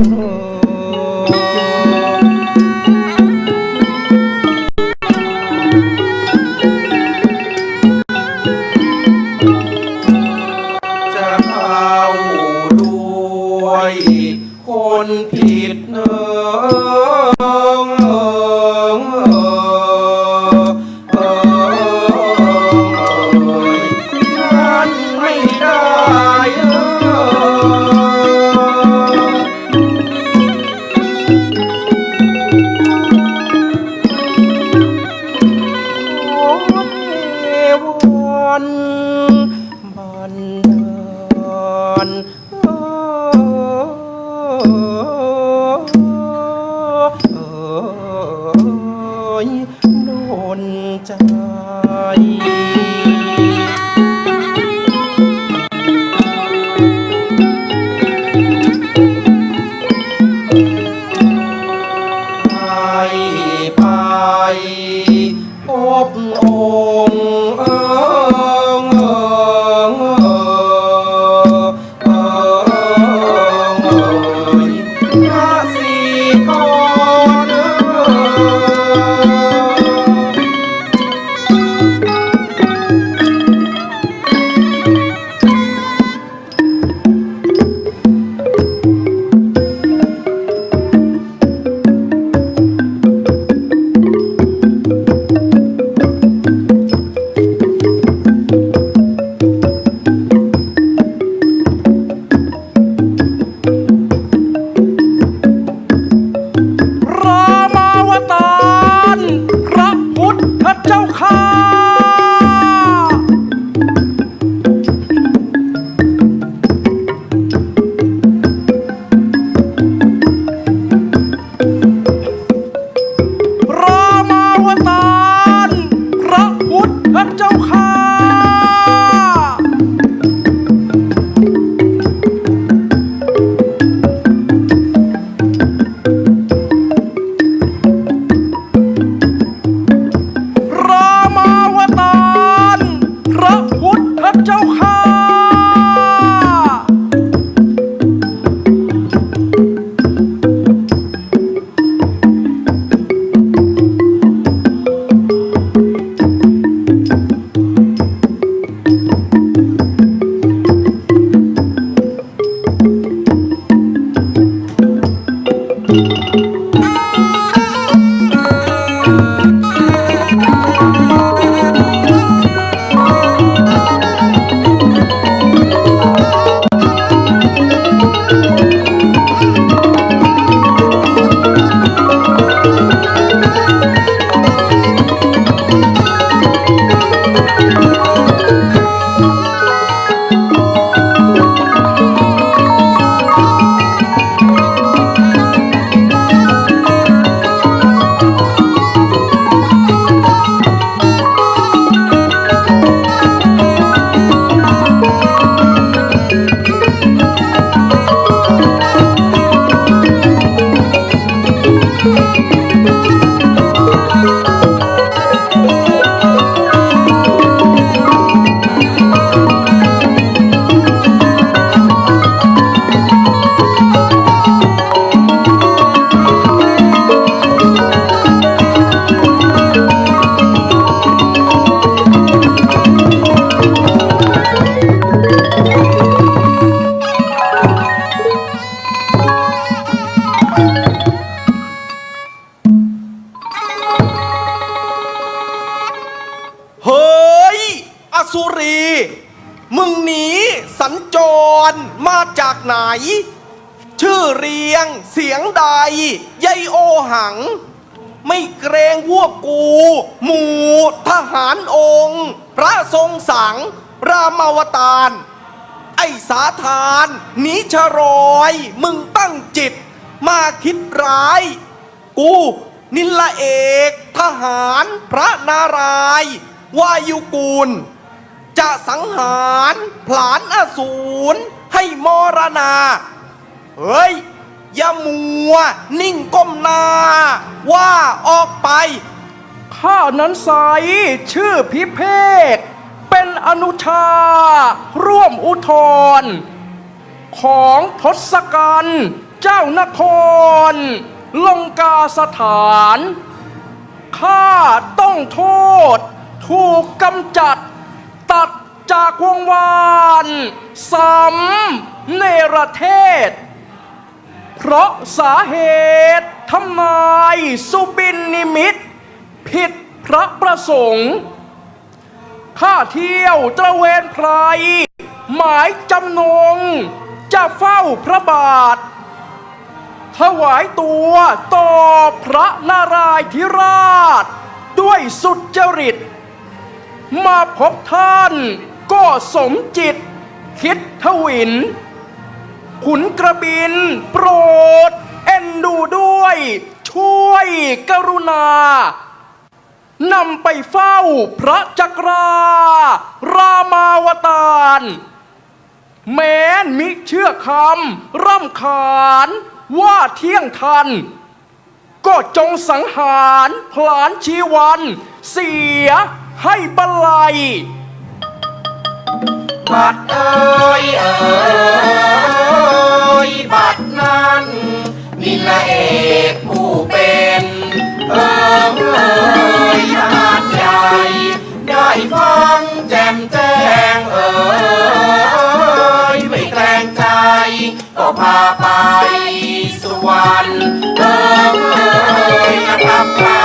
Speaker 7: จะเข้าด้วยคนผิดผ
Speaker 5: นใจไปพบองค์พระศรีกร สุรี มึงหนีสัญจรมาจากไหนชื่อเรียงเสียงใดยายโอหังไม่เกรงพวกกูหมู่ทหารองค์พระทรงสังรามาวตารไอ้สาธานหนีชรอยมึงตั้งจิตมาคิดร้ายกูนิลเอกทหารพระนารายณ์วายุกูลจะสังหารผลาญอสูรให้มรณาเฮ้ยอย่ามัวนิ่งก้มหน้าว่าออกไปข้านั้นใสชื่อพิเภกเป็นอนุชาร่วมอุทธรของทศกัณฐ์เจ้านครลงกาสถานข้าต้องโทษถูกกำจัดตัดจากวงวานสำเนรเทศเพราะสาเหตุทำนายสุบินนิมิตผิดพระประสงค์ข้าเที่ยวตระเวนไพรหมายจำนงจะเฝ้าพระบาทถวายตัวต่อพระนารายณ์ธิราชด้วยสุจริตมาพบท่านก็สมจิตคิดทวินขุนกระบินโปรดเอ็นดูด้วยช่วยกรุณา นำไปเฝ้าพระจักรา รามาวตารแม้นมิเชื่อคำร่ำขานว่าเที่ยงทัน ก็จงสังหารพลานชีวันเสียให้บรรลัย
Speaker 7: บัดเอ้ยบัดนั้นนิลเอกผู้เป็นทหารใหญ่ได้ฟังแจ่มแจ้งไม่แกรงใจก็พาไปสวรรค์นะครับพา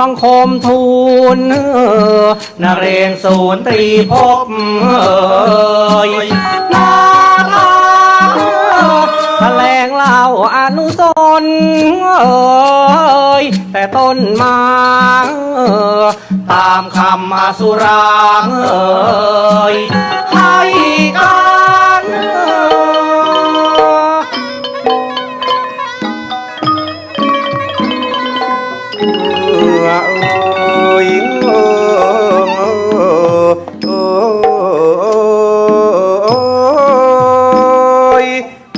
Speaker 5: บังคมทูลนักเรียนศูนย์ตรีภพนาทาแถลงเล่าอนุสรณ์แต่ต้นมาตามคำอสุราให้การ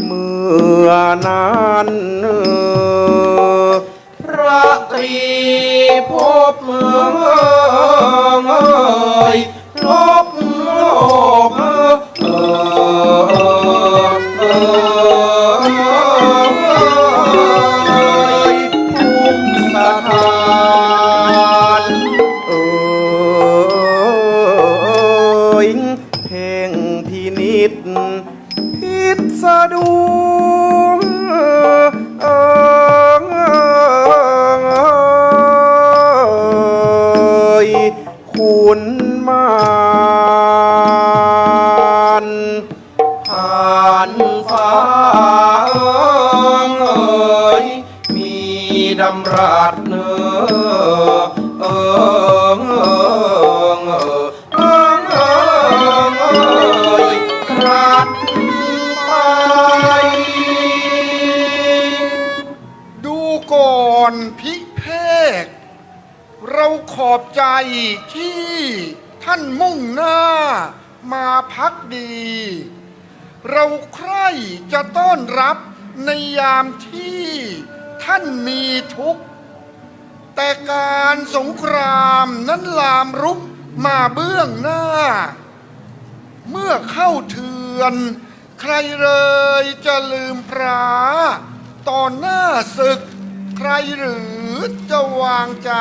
Speaker 7: เมื่อนั้นพระตรีพบเมืองลบโลกทุกสถานเพ่งพินิจพิสดูคุณมานผ่านฟ้ามีดำรัสเนื้รัดไป
Speaker 6: ดูก่อนพิเภกเราขอบใจที่ท่านมุ่งหน้ามาพักดี เราใคร่จะต้อนรับในยามที่ท่านมีทุกข์แต่การสงครามนั้นลามรุกมาเบื้องหน้า เมื่อเข้าเทือนใครเลยจะลืมพระตอนหน้าศึกใครหรือจะวางใจ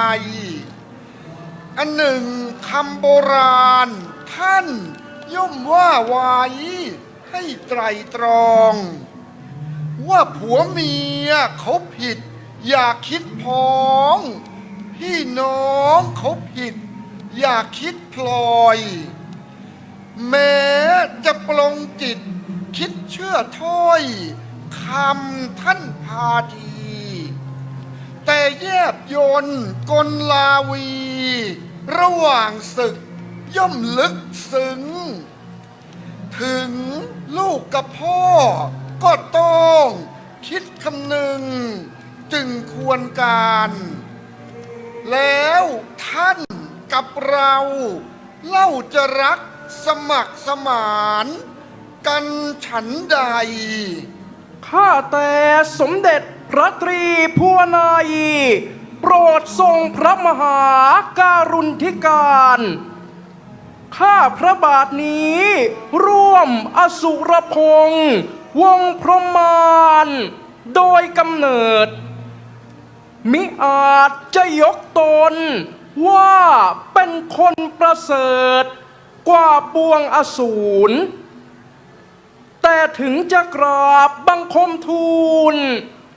Speaker 6: อันหนึ่งคำโบราณท่านย่อมว่าไว้ให้ไตรตรอง ว่าผัวเมียเขาผิดอย่าคิดพ้องพี่น้องเขาผิดอย่าคิดพลอยแม้จะปลงจิตคิดเชื่อถ้อยคำท่านพาทีแต่แยบยนกลลาวีระหว่างศึกย่อมลึกซึ้งถึงลูกกับพ่อก็ต้องคิดคำนึงจึงควรการแล้วท่านกับเราเล่าจะรักสมัครสมานกันฉันใด
Speaker 5: ข้าแต่สมเด็จพระตรีผู้นายโปรดทรงพระมหาการุณธิการข้าพระบาทนี้ร่วมอสุรพงษ์วงพรหมานโดยกำเนิดมิอาจจะยกตนว่าเป็นคนประเสริฐกว่าปวงอสูรแต่ถึงจะกราบบังคมทูล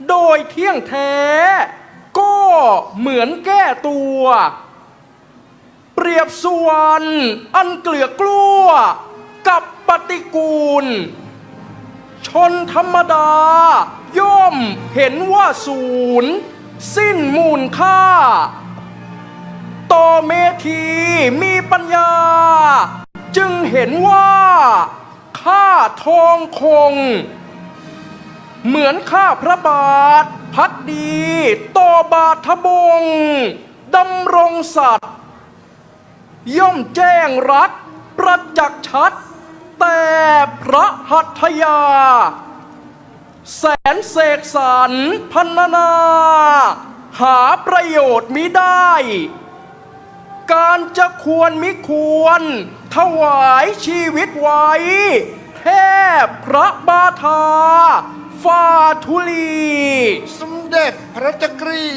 Speaker 5: โดยเที่ยงแท้ก็เหมือนแก้ตัวเปรียบสุวรรณอันเกลือกลัวกับปฏิกูลชนธรรมดาย่อมเห็นว่าศูนย์สิ้นมูลค่าต่อเมธีมีปัญญาจึงเห็นว่าข้าทองคงเหมือนข้าพระบาทพักดีต่อบาทบงดำรงสัตว์ย่อมแจ้งรักประจักษ์ชัดแต่พระหัตถยาแสนเสกสรรพันนาหาประโยชน์มิได้การจะควรมิควรถวายชีวิตไว้แทบพระบาทาฝ่าธุลี
Speaker 6: สมเด็จพระจักรี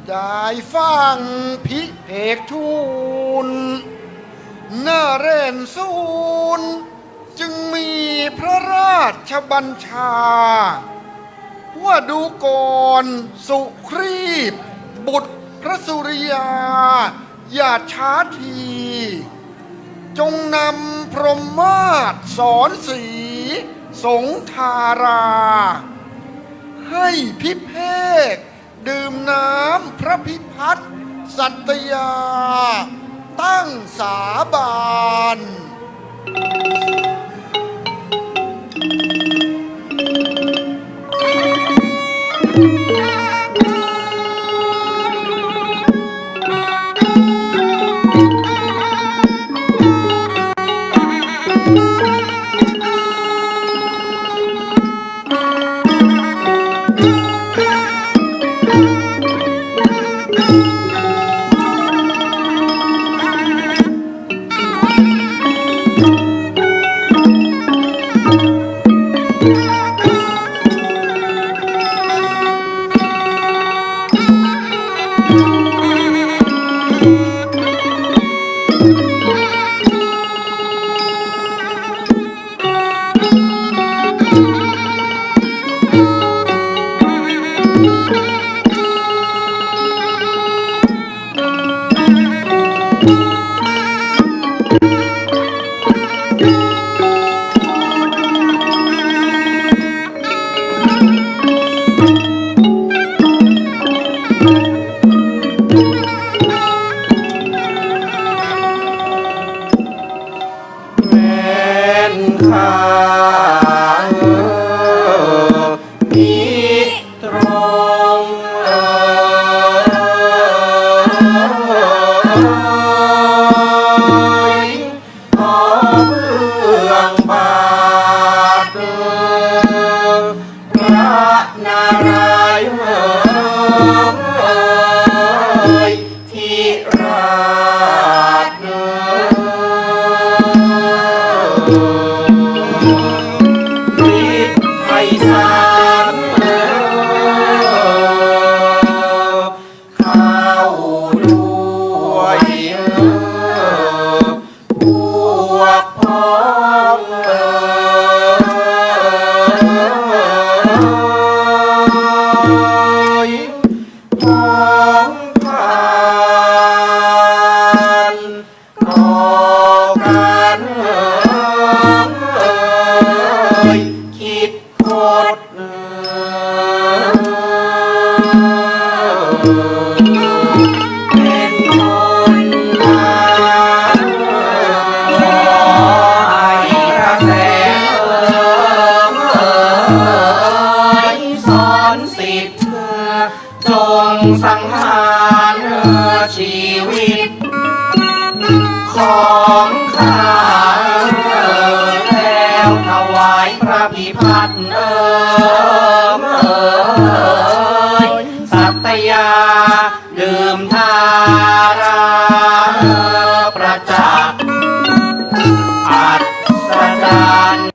Speaker 6: ได้ฟังพิเภกทูลหน้าเรนสูนจึงมีพระราชบัญชาว่าดูก่อนสุครีพบุตรพ ระสุริยาอย่าช้าที จงนำพรหมมาศสอนสีสงธารา ให้พิเภกดื่มน้ำพระพิพัฒน์สัตยา ตั้งสาบาน
Speaker 7: สังหารชีวิตของข้าแล้วถวายพระพิพัฒน์สัตยาดื่มทาราประจักษ์อัศจรรย์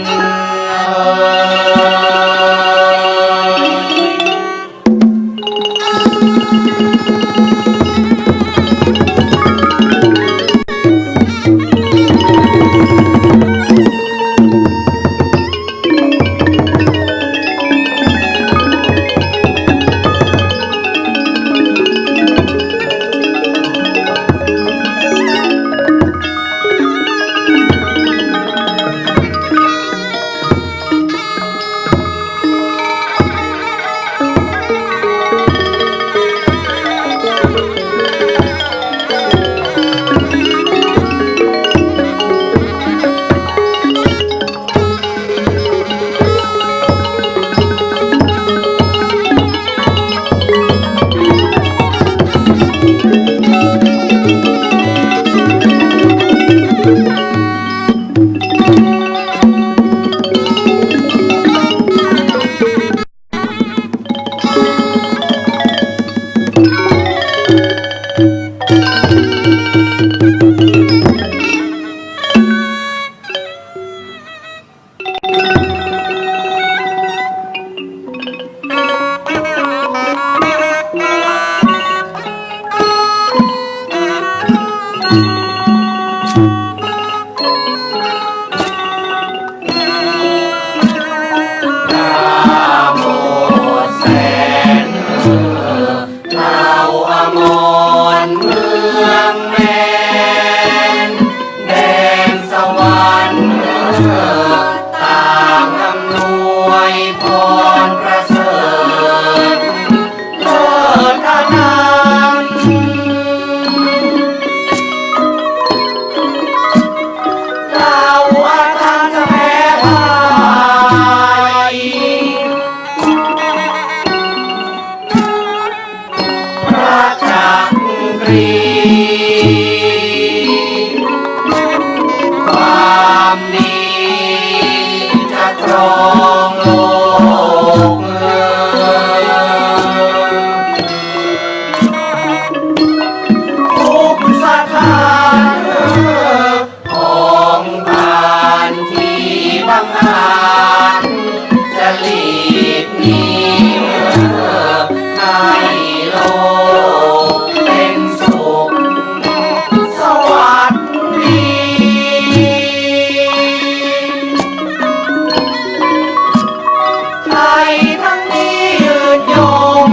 Speaker 7: ามดีจะครองโลกทุกสถานของบ้านที่บังอาจจะหลีกหนีให้โลกเป็นสุขสวัสดีไทยทั้งนี้ยืนยง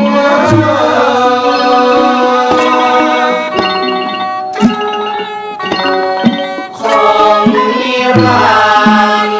Speaker 7: คงนิรันดร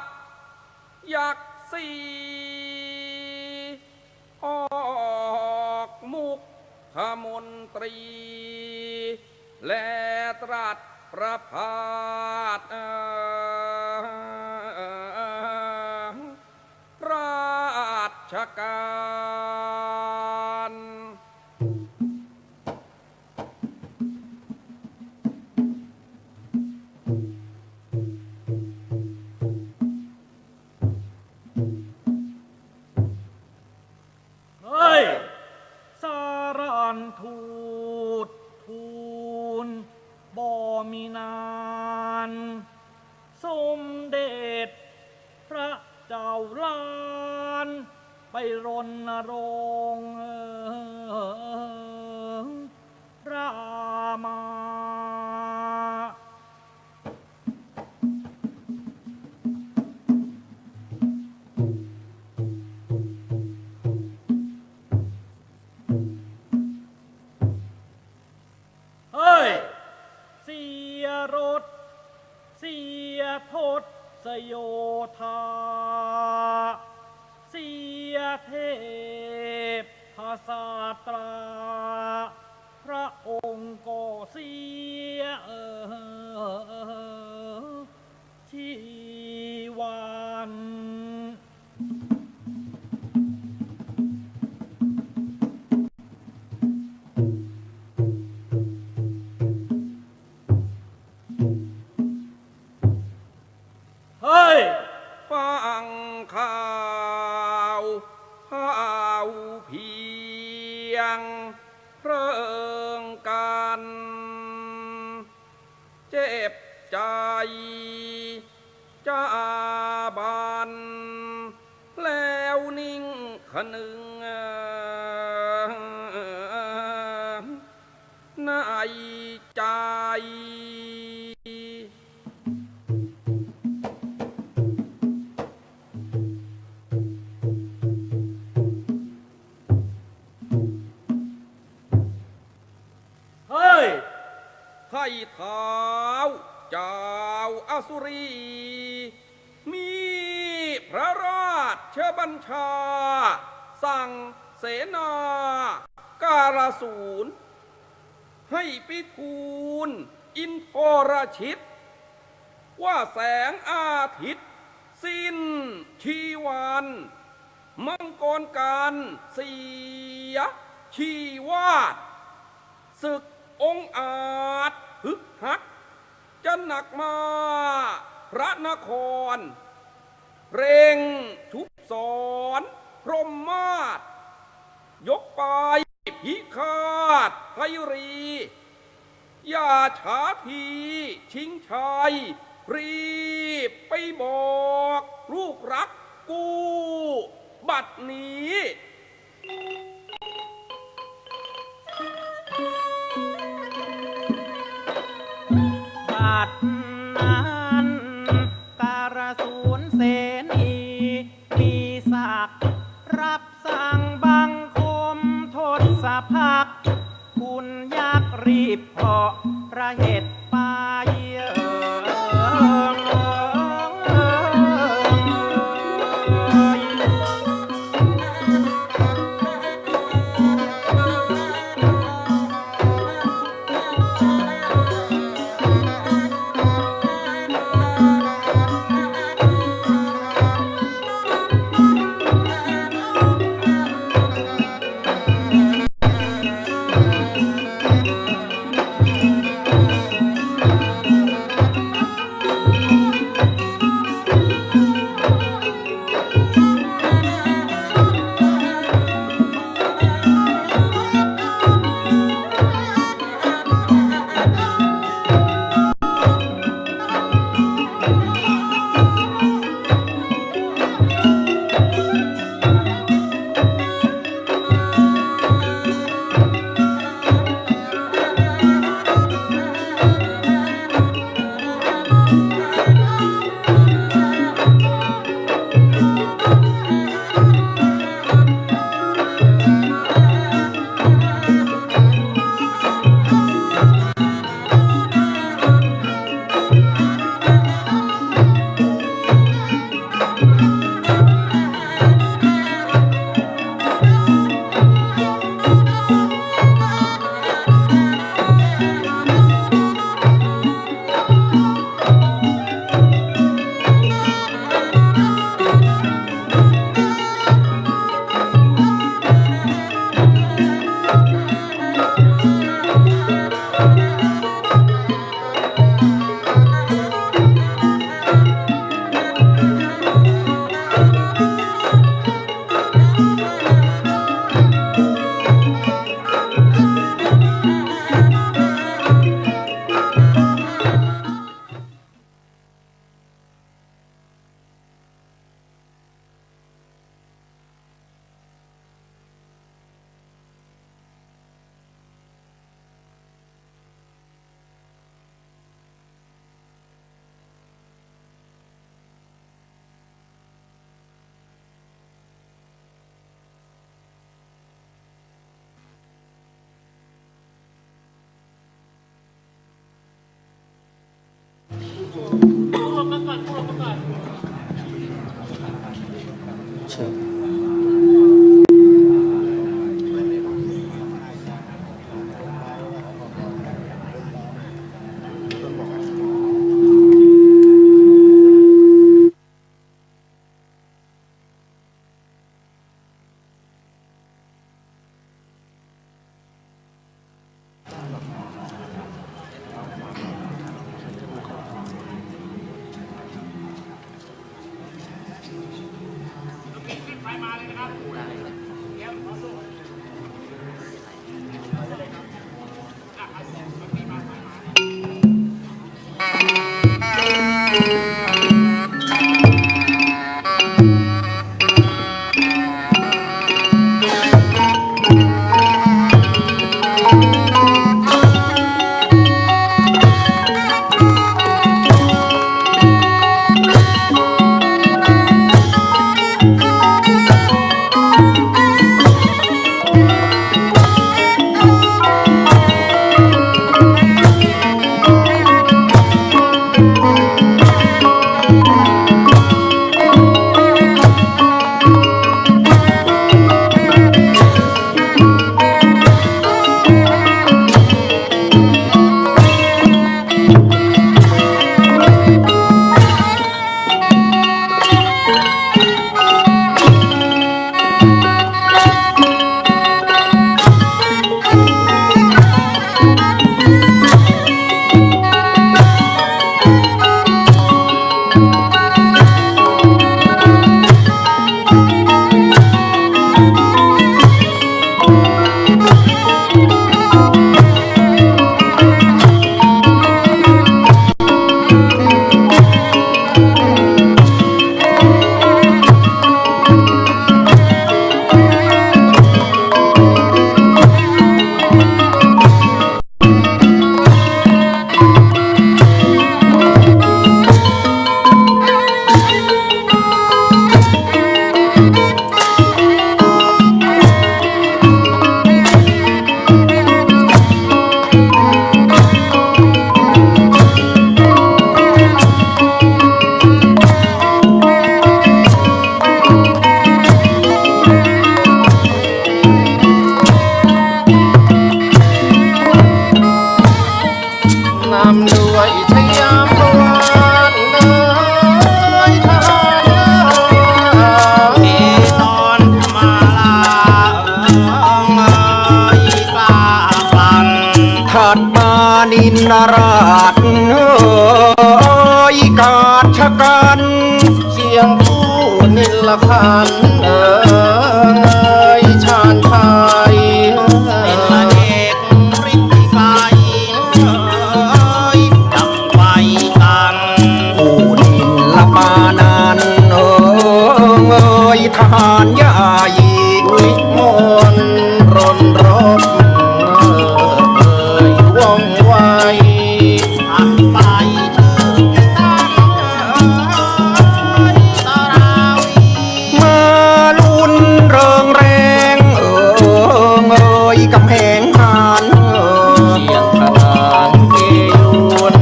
Speaker 7: ์
Speaker 8: ยักษ์สีออกมุกขมนตรี และตรัสประพาสราชการ
Speaker 9: มีนานสมเด็จพระเจ้าล้านไปรณรงค์รามา เฮ้ย เสียรถเสียทศโยธาเสียเทพภาษาตราพระองค์ก็เสียชีวัน เฮ้ย
Speaker 8: ฟังข่าวข่าวเพียงเพลิงกันเจ็บใจจ้าบันแล้วนิ่งขนึงในใจ
Speaker 9: เฮ้ย
Speaker 8: ไถ่เท้าเจ้าอสุรี มีพระราชบัญชา สั่งเสนาการสูรให้ไปทูลอินทรชิต ว่าแสงอาทิตย์สิ้นชีวัน มังกรการเสียชีวาดศึกองค์อาจฮึกฮักจะหนักมาพระนคร เร่งทุบสอนพรหมมาศยกไปพิฆาตไพรี อย่าช้าทีชิงชัยรีบไปบอกลูกรักกูบัดนี้
Speaker 9: บัดนั้นการสูรเสนีมีศักดิ์รับสั่งบังคมทศพักดิ์คุณยักษ์รีบเพาะระเหตุไป
Speaker 7: นินราชกาดชะกันเสียงผู้นิลคันชาญชัยเป็นละเอกฤทธิไกรดังไฟกันผู้นิลปานันทหารใหญ่วิมลรนรบว่องไวอันไปชื่อพิทักษ์ตาราวีมาลุ้นเริงแรงกำแพงหานเสียงขนานเกยวน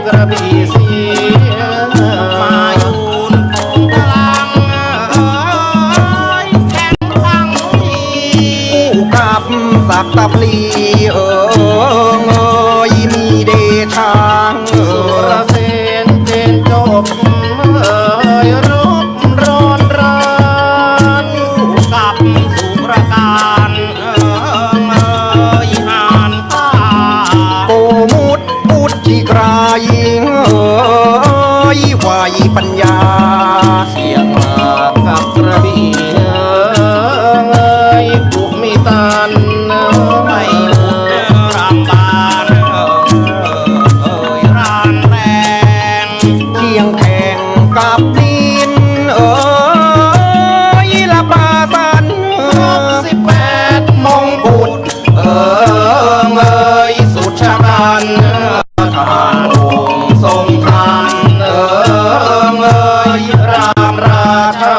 Speaker 7: กระบี่เสียมายูนคงพลังแข็งขังผู้กับสักตะพลีมีเดชาสุรเสนเป็นจบรบร้อนรานกับสุรการหานตาโกมุดปุดที่กรายไหวปัญญาเสียงมากับกระบี่ผูกมีตันไม่รำบานรานแรงเคียงแข่งกับดินละปาสัน18 มงกุฎสุดชาการทหารองค์ทรงทันรามราชา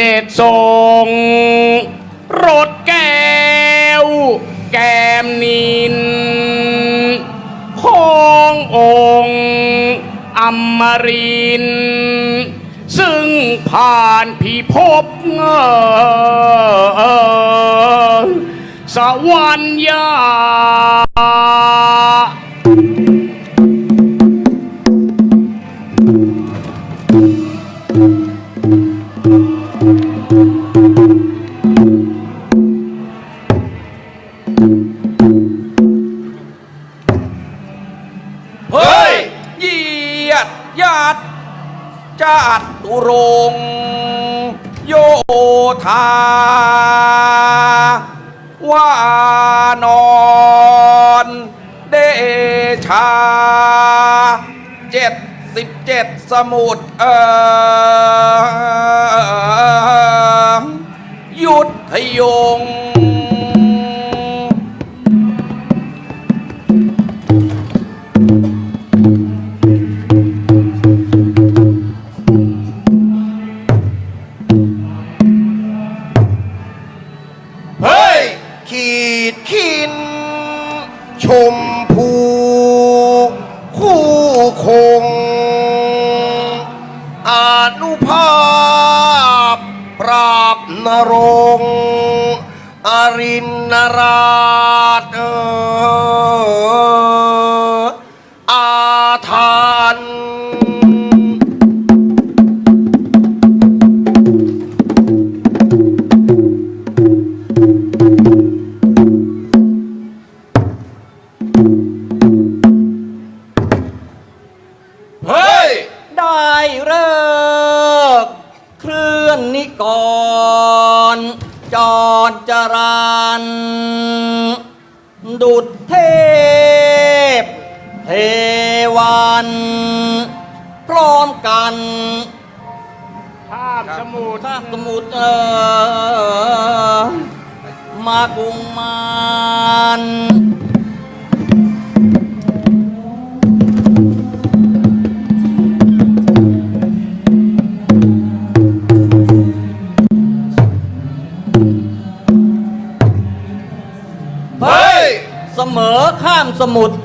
Speaker 8: ด็จทรงรถแก้วแก้มนินขององค์อมรินทร์ซึ่งผ่านพิภพสวรรค์ยา
Speaker 7: เฮ้ยเหยียดญาติจัตุรงค์โยธาวานอนเดชา77 สมุทรยุทธยงเฮ้ยขีดขินชมพูคู่คงอนุภาพปราบนรงค์อรินนราชอาทานเฮ้ยได้เลิกเคลื่อนนิกรจอดจรันดุจเทพเทวันพร้อมกัน
Speaker 8: ข้ามสมุทร
Speaker 7: ข้ามสมุทรมากรุงมานเฮ้ยเสมอข้ามสมุทร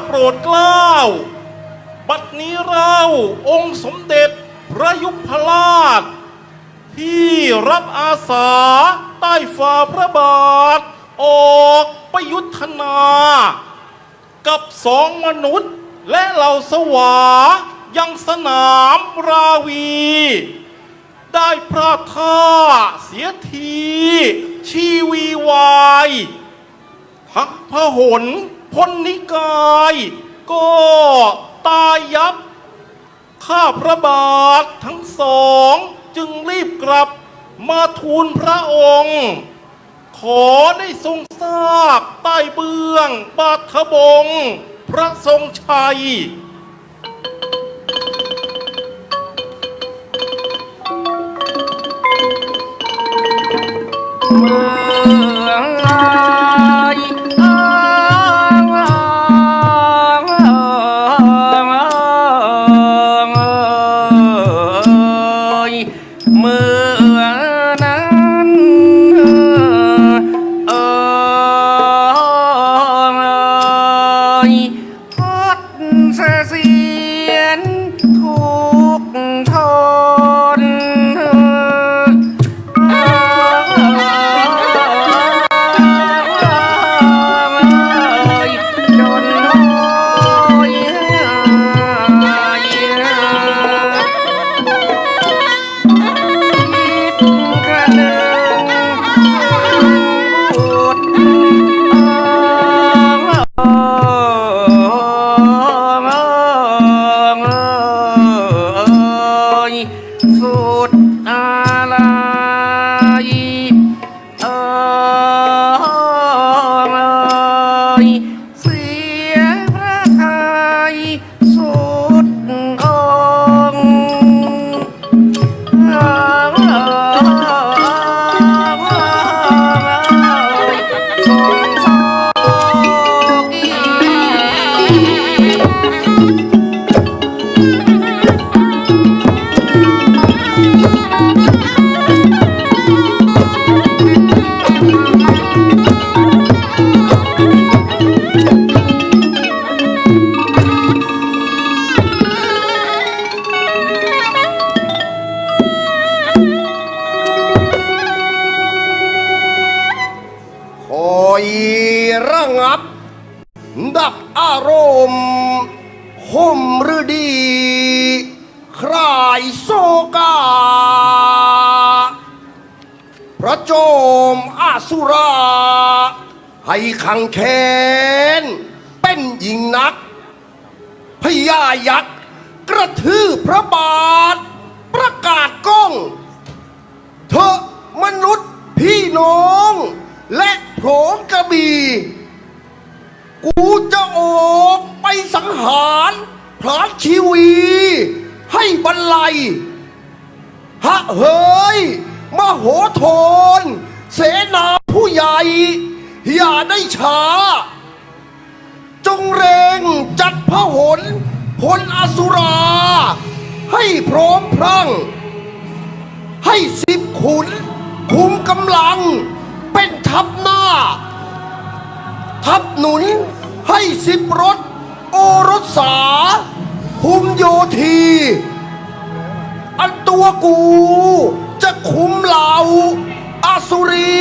Speaker 10: โปรดเกล้าบัดนี้เราองค์สมเด็จพระยุพราชที่รับอาสาใต้ฝ่าพระบาทออกไปยุทธนากับสองมนุษย์และเหล่าสวายังสนามราวีได้พลาดท่าเสียทีชีวีวายพักพหลพลนิกายก็ตายยับข้าพระบาททั้งสองจึงรีบกลับมาทูลพระองค์ขอได้ทรงทราบใต้เบื้องบาทบงพระทรงชัย
Speaker 6: ระงับดับอารมณ์ห่มฤดีคลายโศกาพระโจมอาสุราให้ขังแค้นเป็นหญิงนักพญายักษ์กระทืบพระบาทประกาศก้องเถอะมนุษย์พี่น้องและโผงกระบี่กูจะออกไปสังหารพรานชีวีให้บรรลัยหะเฮ้ยมโหธรเสนาผู้ใหญ่อย่าได้ช้าจงเร่งจัดพหลพลอสุราให้พร้อมพรั่งให้10 ขุนคุมกำลังเป็นทัพหน้าทัพหนุนให้10 รถโอรสสาคุมโยธีอันตัวกูจะคุมเหล่าอาสุรี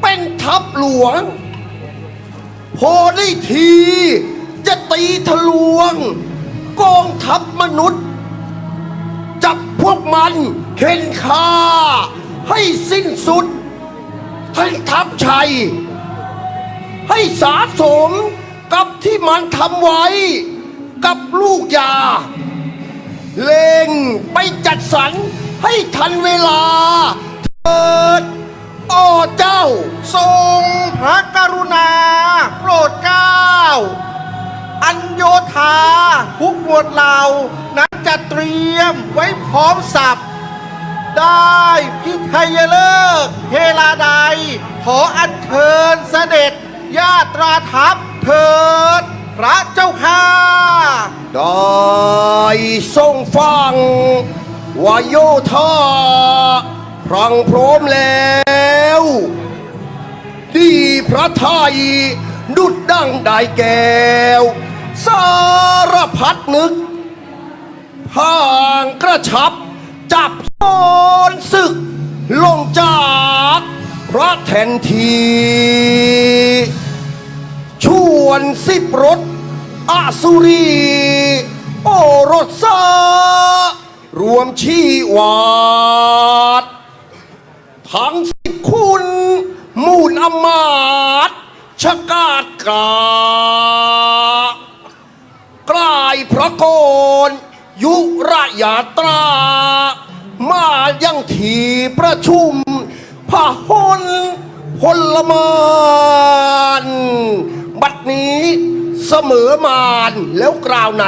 Speaker 6: เป็นทัพหลวงพอได้ทีจะตีทะลวงกองทัพมนุษย์จับพวกมันเข็นฆ่าให้สิ้นสุดทั้งทัพชัยให้สาสมกับที่มันทำไว้กับลูกยาเล็งไปจัดสรรให้ทันเวลาเถิดอ้อเจ้าทรงพระกรุณาโปรดเกล้าอัญโยธาทุกหมวดเหล่านั้นจะเตรียมไว้พร้อมสับได้พิทัยเลิกเฮลาใดขออัญเชิญเสด็จญาตราทัพเถิดพระเจ้าข้าได้ทรงฟังวาโยธาพรังพร้อมแล้วดีพระไทย
Speaker 11: ดุดดังได้แก้วสารพัดนึกพางกระชับจับซ้อนศึกลงจากพระแทนทีชวนสิบรถอสุรีโอรสสารวมชีวาดทั้งสิบคุณมูลอมาตย์ชะกาดกากลายพระโกนยุระยาตรามายังทีประชุมพหลพลมานบัดนี้เสมอมานแล้วกล่าวใน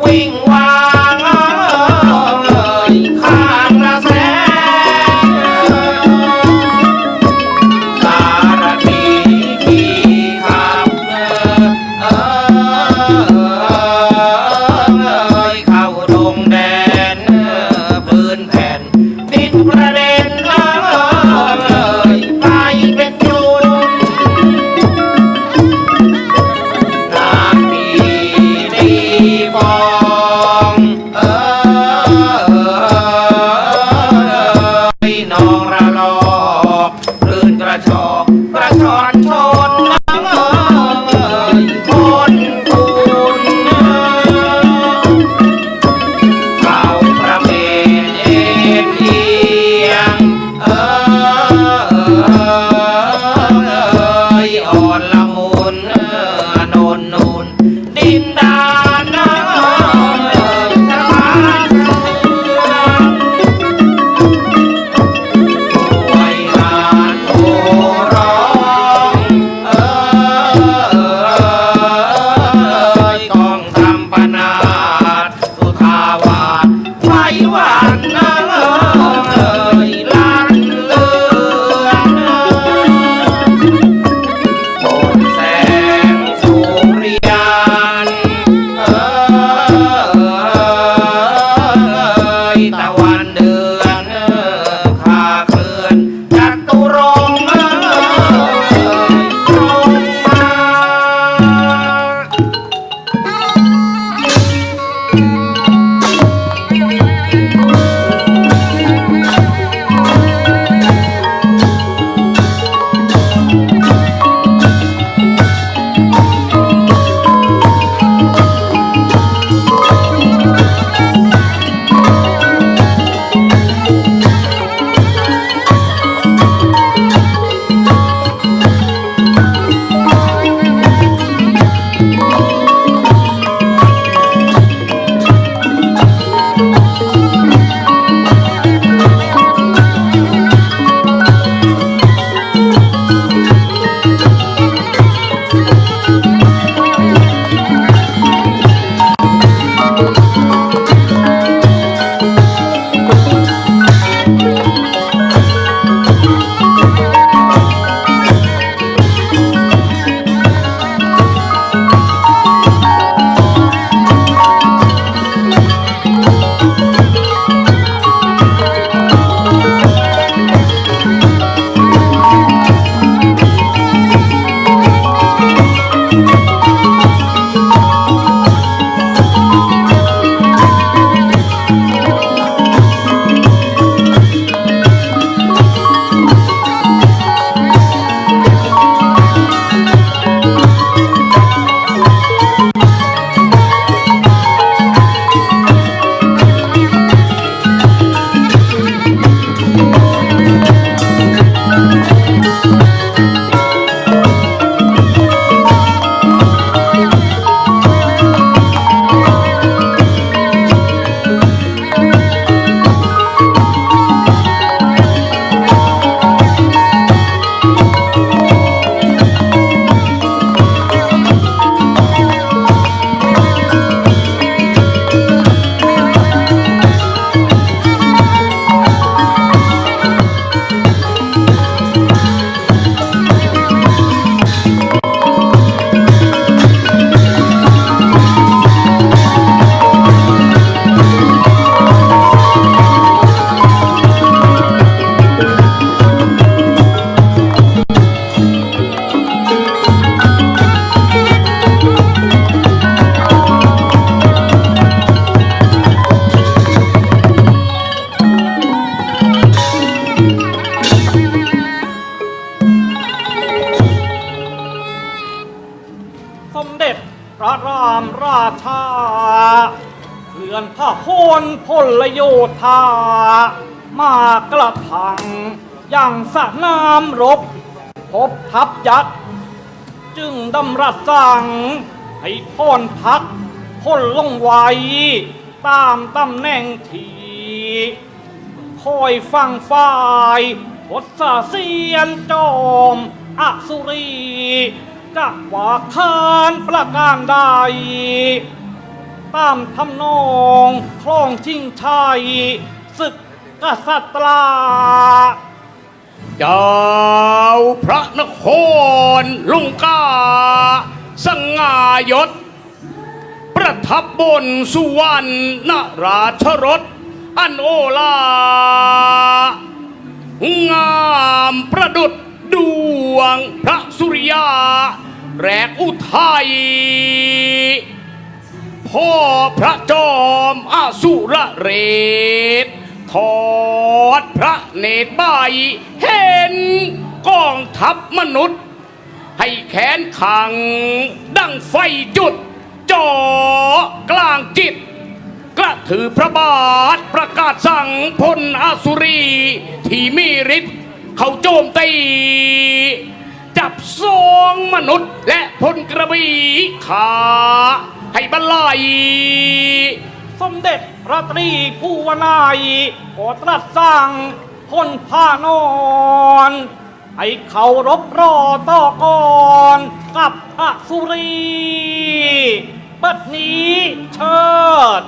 Speaker 7: วิ่งวางข้างละแสนสารพีขี่ขับเข้าดงแดนพื้นแผ่นดินประเด็นไปเป็นจุนน้ำดีดีฟองนองระลอกคลื่นกระชอกกระชอนชนคนคุณเขาประเมนเอ็นเอียงอ่อนละมุนโนนนูนดินดานสถานเมืองไว้งานโอร้องกองทำปนาดสุทาวาสไฟหวานลันเลือนบนแสงสุริยันตะวันเดือนพาเคลื่อนจัตุรงค์ตรงมา
Speaker 9: ชาเลื่อนพระโหนพลโยธามากระทังอย่างสนามรบพบทัพยักษ์จึงดำรัสสั่งให้พลพักพลลงไว้ตามตำแหน่งที่คอยฟังฝ่ายทศเสียนจอมอสุรีจะว่าคานประการใด ตามทำนองคลองชิงชัยศึกกษัตรา
Speaker 8: เจ้าพระนครลุงกาสง่ายศประทับบนสุวรรณราชรถอันโอฬางามประดุจดวงพระสุริยาแรกอุทัยพ่อพระจอมอสุรเรศทอดพระเนตรใบเห็นกองทัพมนุษย์ให้แขนขังดังไฟจุดจ่อกลางจิตกระถือพระบาทประกาศสั่งพลอสุรีที่มีฤทธิ์เขาโจมตีจับทรงมนุษย์และพลกระบี่ขาให้บรรลัย
Speaker 9: สมเด็จพระตรีผู้วนายขอตรัสสั่งพลพานอนให้เขารบรอต่อก่อนกับอสุรีบัดนี้เชิด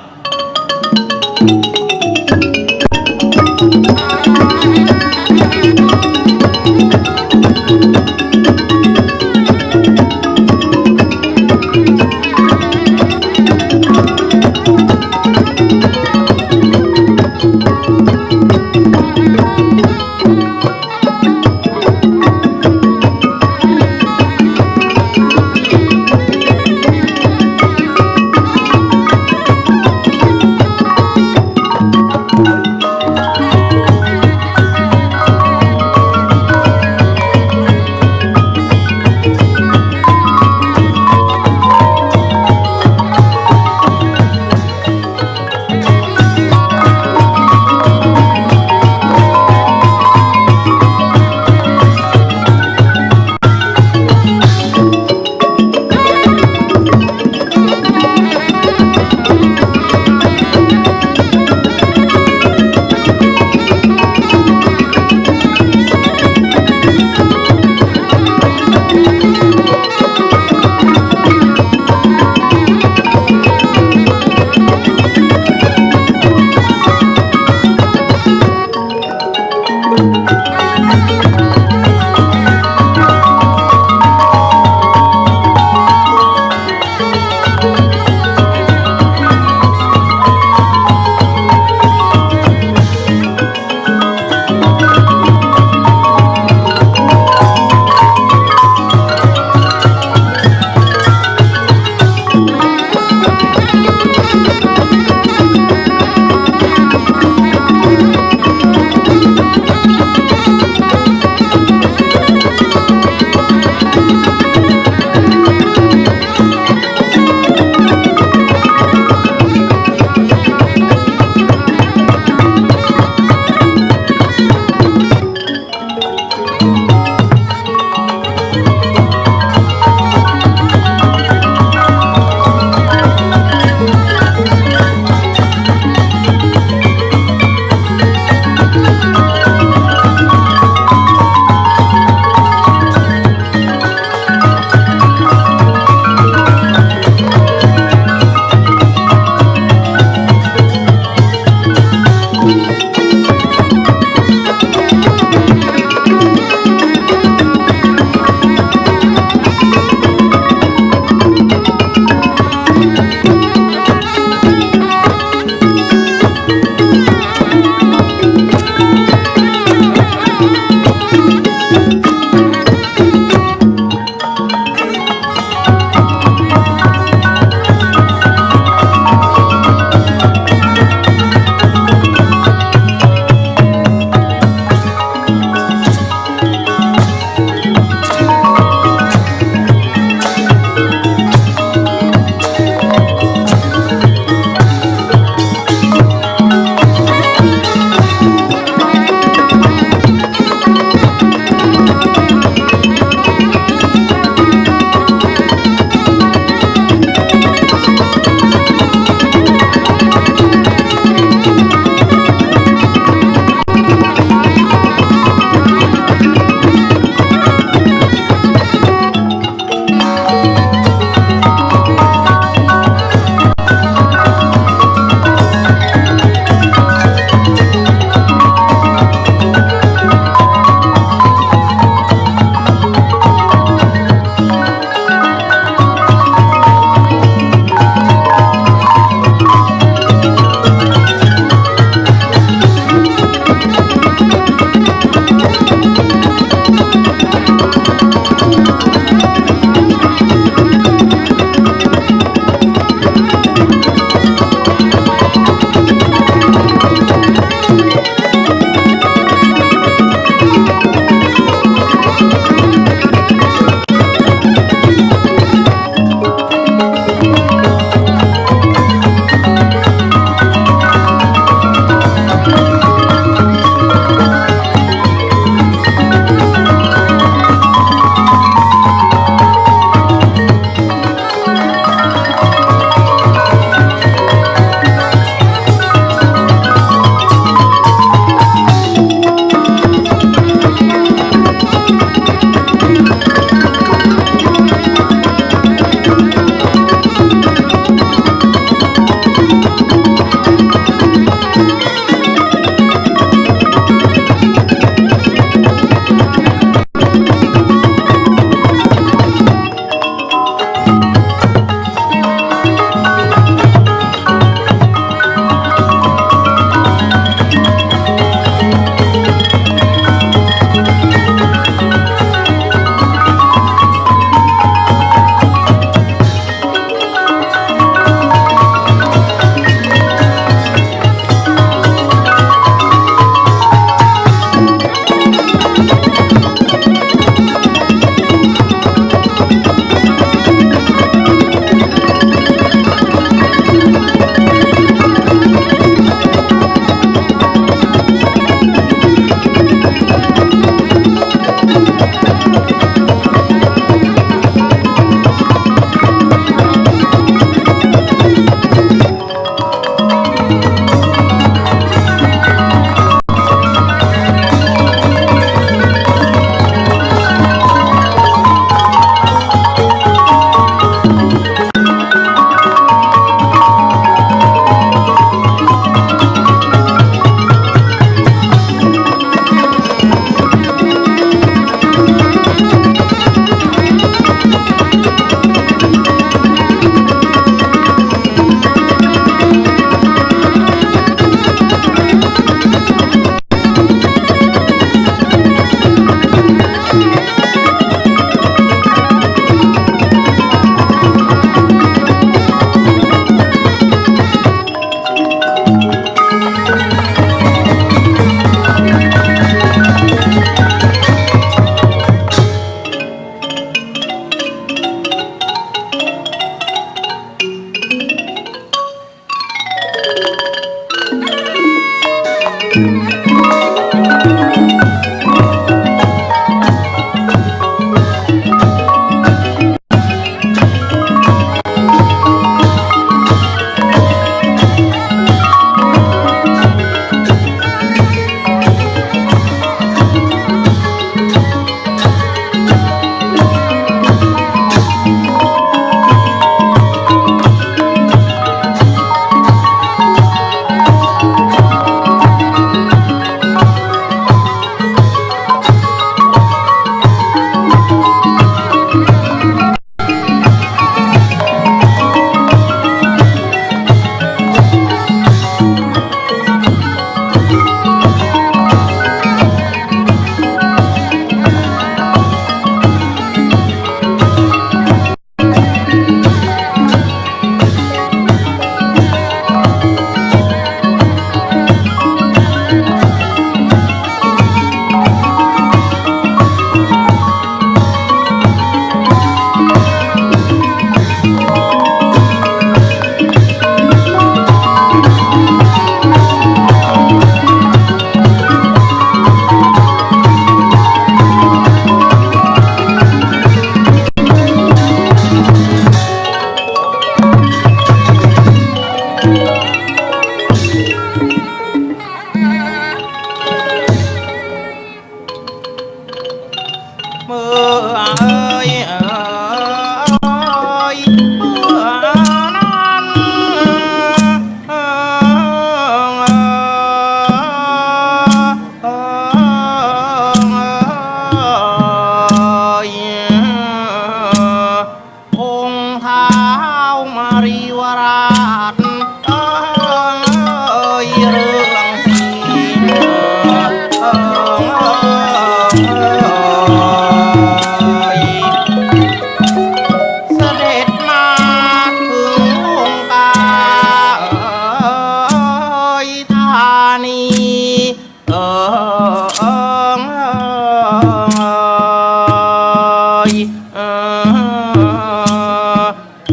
Speaker 9: ณี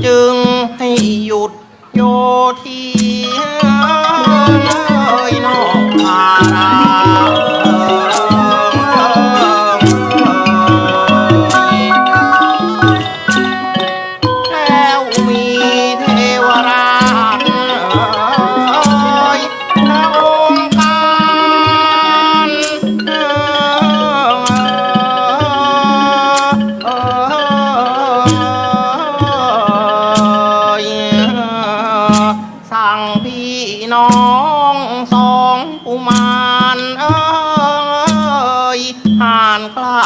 Speaker 9: จึงให้หยุดโยทีนอกภาราแล้วมีเทวราชพระองค์การสั่งพี่น้องสองกุมารห่านกล้า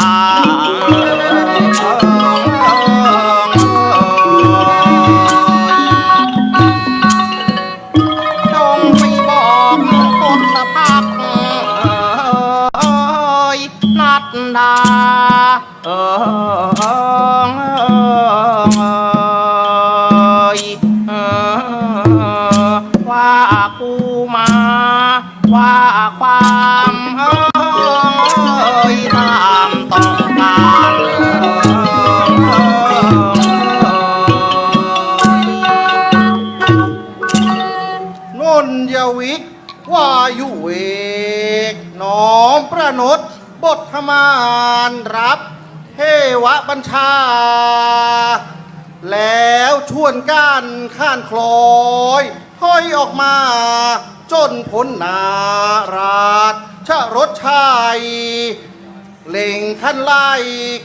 Speaker 9: จงไปบอกคนสะพักนัดดาว่ากูมาว่าความตามต้องการ
Speaker 6: นนยวิกว่ายุเวกน้อมประนดบทธมานรับเทวบัญชา แล้วชวนกันข้านคลอยห้อยออกมาจนพ้นนาราชชรสชัยเล่งท่านไล่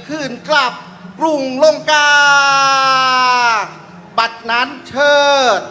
Speaker 6: ขึ้นกลับกรุงลงกา บัดนั้นเชิด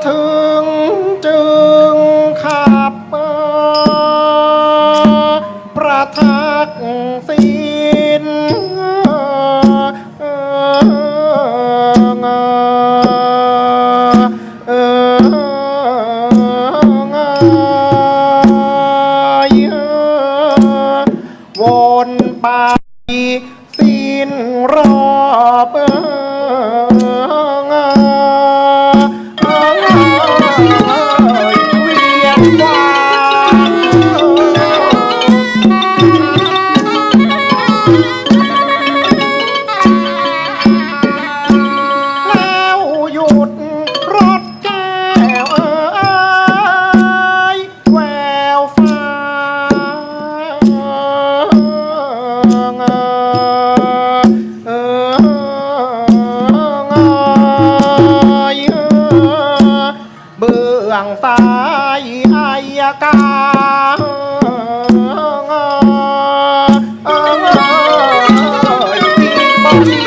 Speaker 8: ถึงจึงขับประทักษิณวนไปสิ้นรอบเวียนวานแล้วหยุดรถแก้วแววฟ้าเบื้องซ้ายอายการที่บดี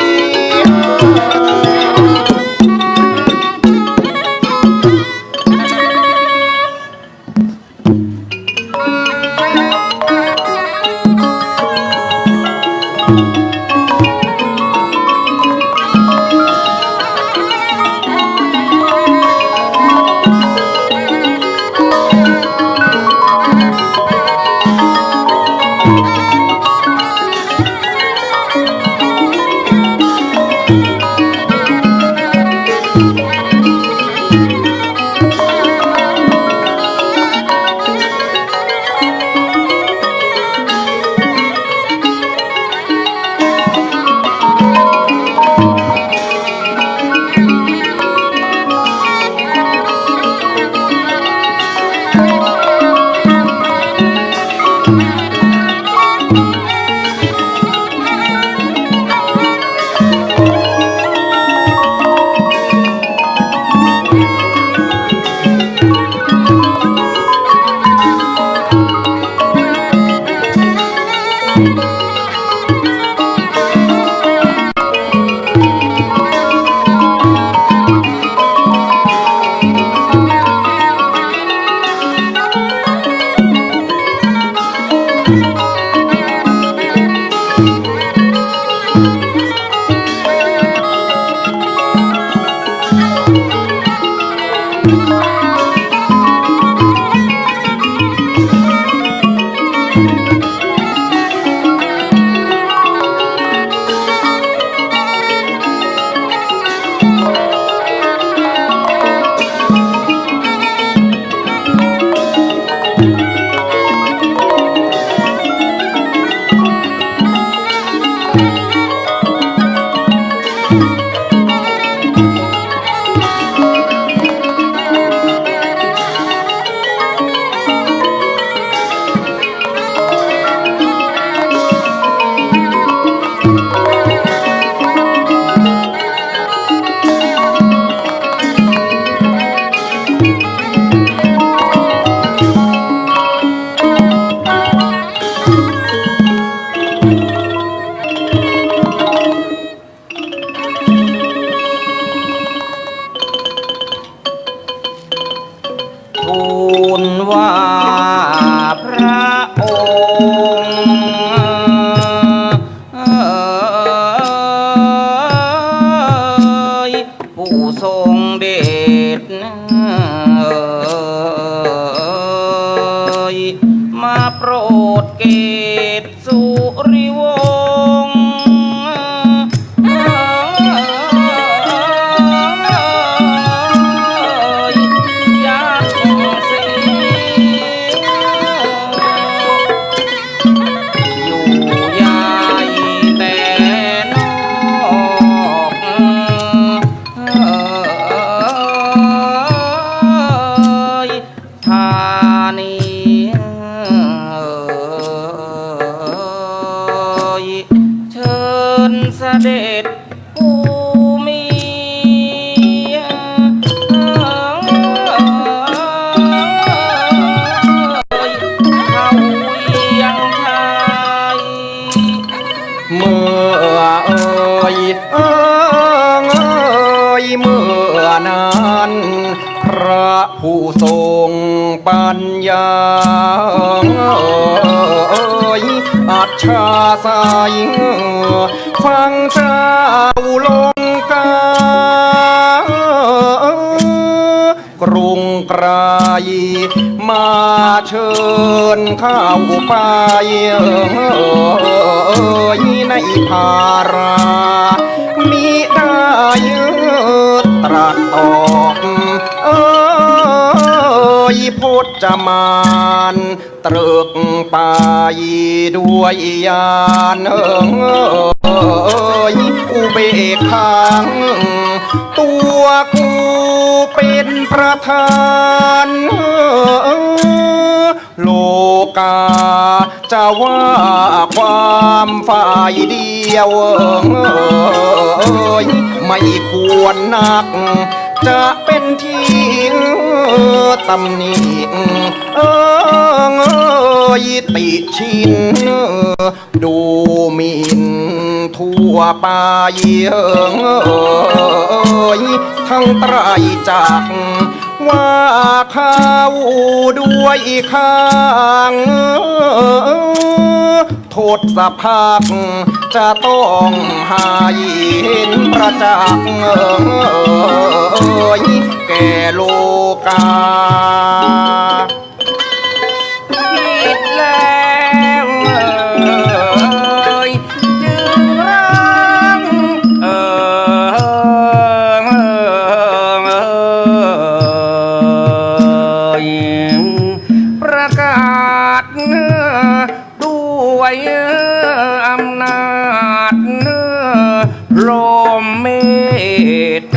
Speaker 11: พระผู้ทรงปัญญาอัจฉริยะฟังเจ้าลงกากรุงไกรมาเชิญเข้าไปในภารามิได้ตรัสตอบพจมานตรึกไปด้วยญาณอุเบกขังตัวกูเป็นประธานโลกาจะว่าความฝ่ายเดียวไม่ควรนักจะเป็นที่ตำหนิติชินดูหมิ่นทั่วไปทั้งไตรจักรว่าข้าวด้วยข้างโทษสภาคจะต้องหายเห็นประจักษ์แก่โลกา
Speaker 9: ผิดแล้วจึงร้องประกาศด้วยอำนาจลมเมต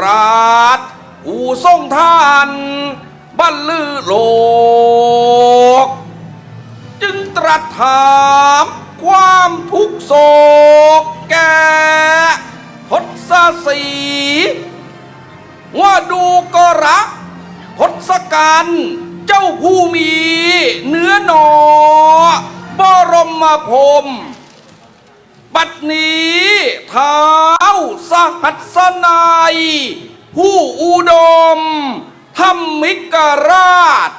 Speaker 7: ราชผู้ทรงท่านบรรลือโลกจึงตรัสถามความทุกโศกแก่ทศสีว่าดูก็รักทศกัณฐ์เจ้าผู้มีเนื้อหนอบรมพรหมบัดนี้เท้าสหัสนัยผู้อุดมธรรมิกราช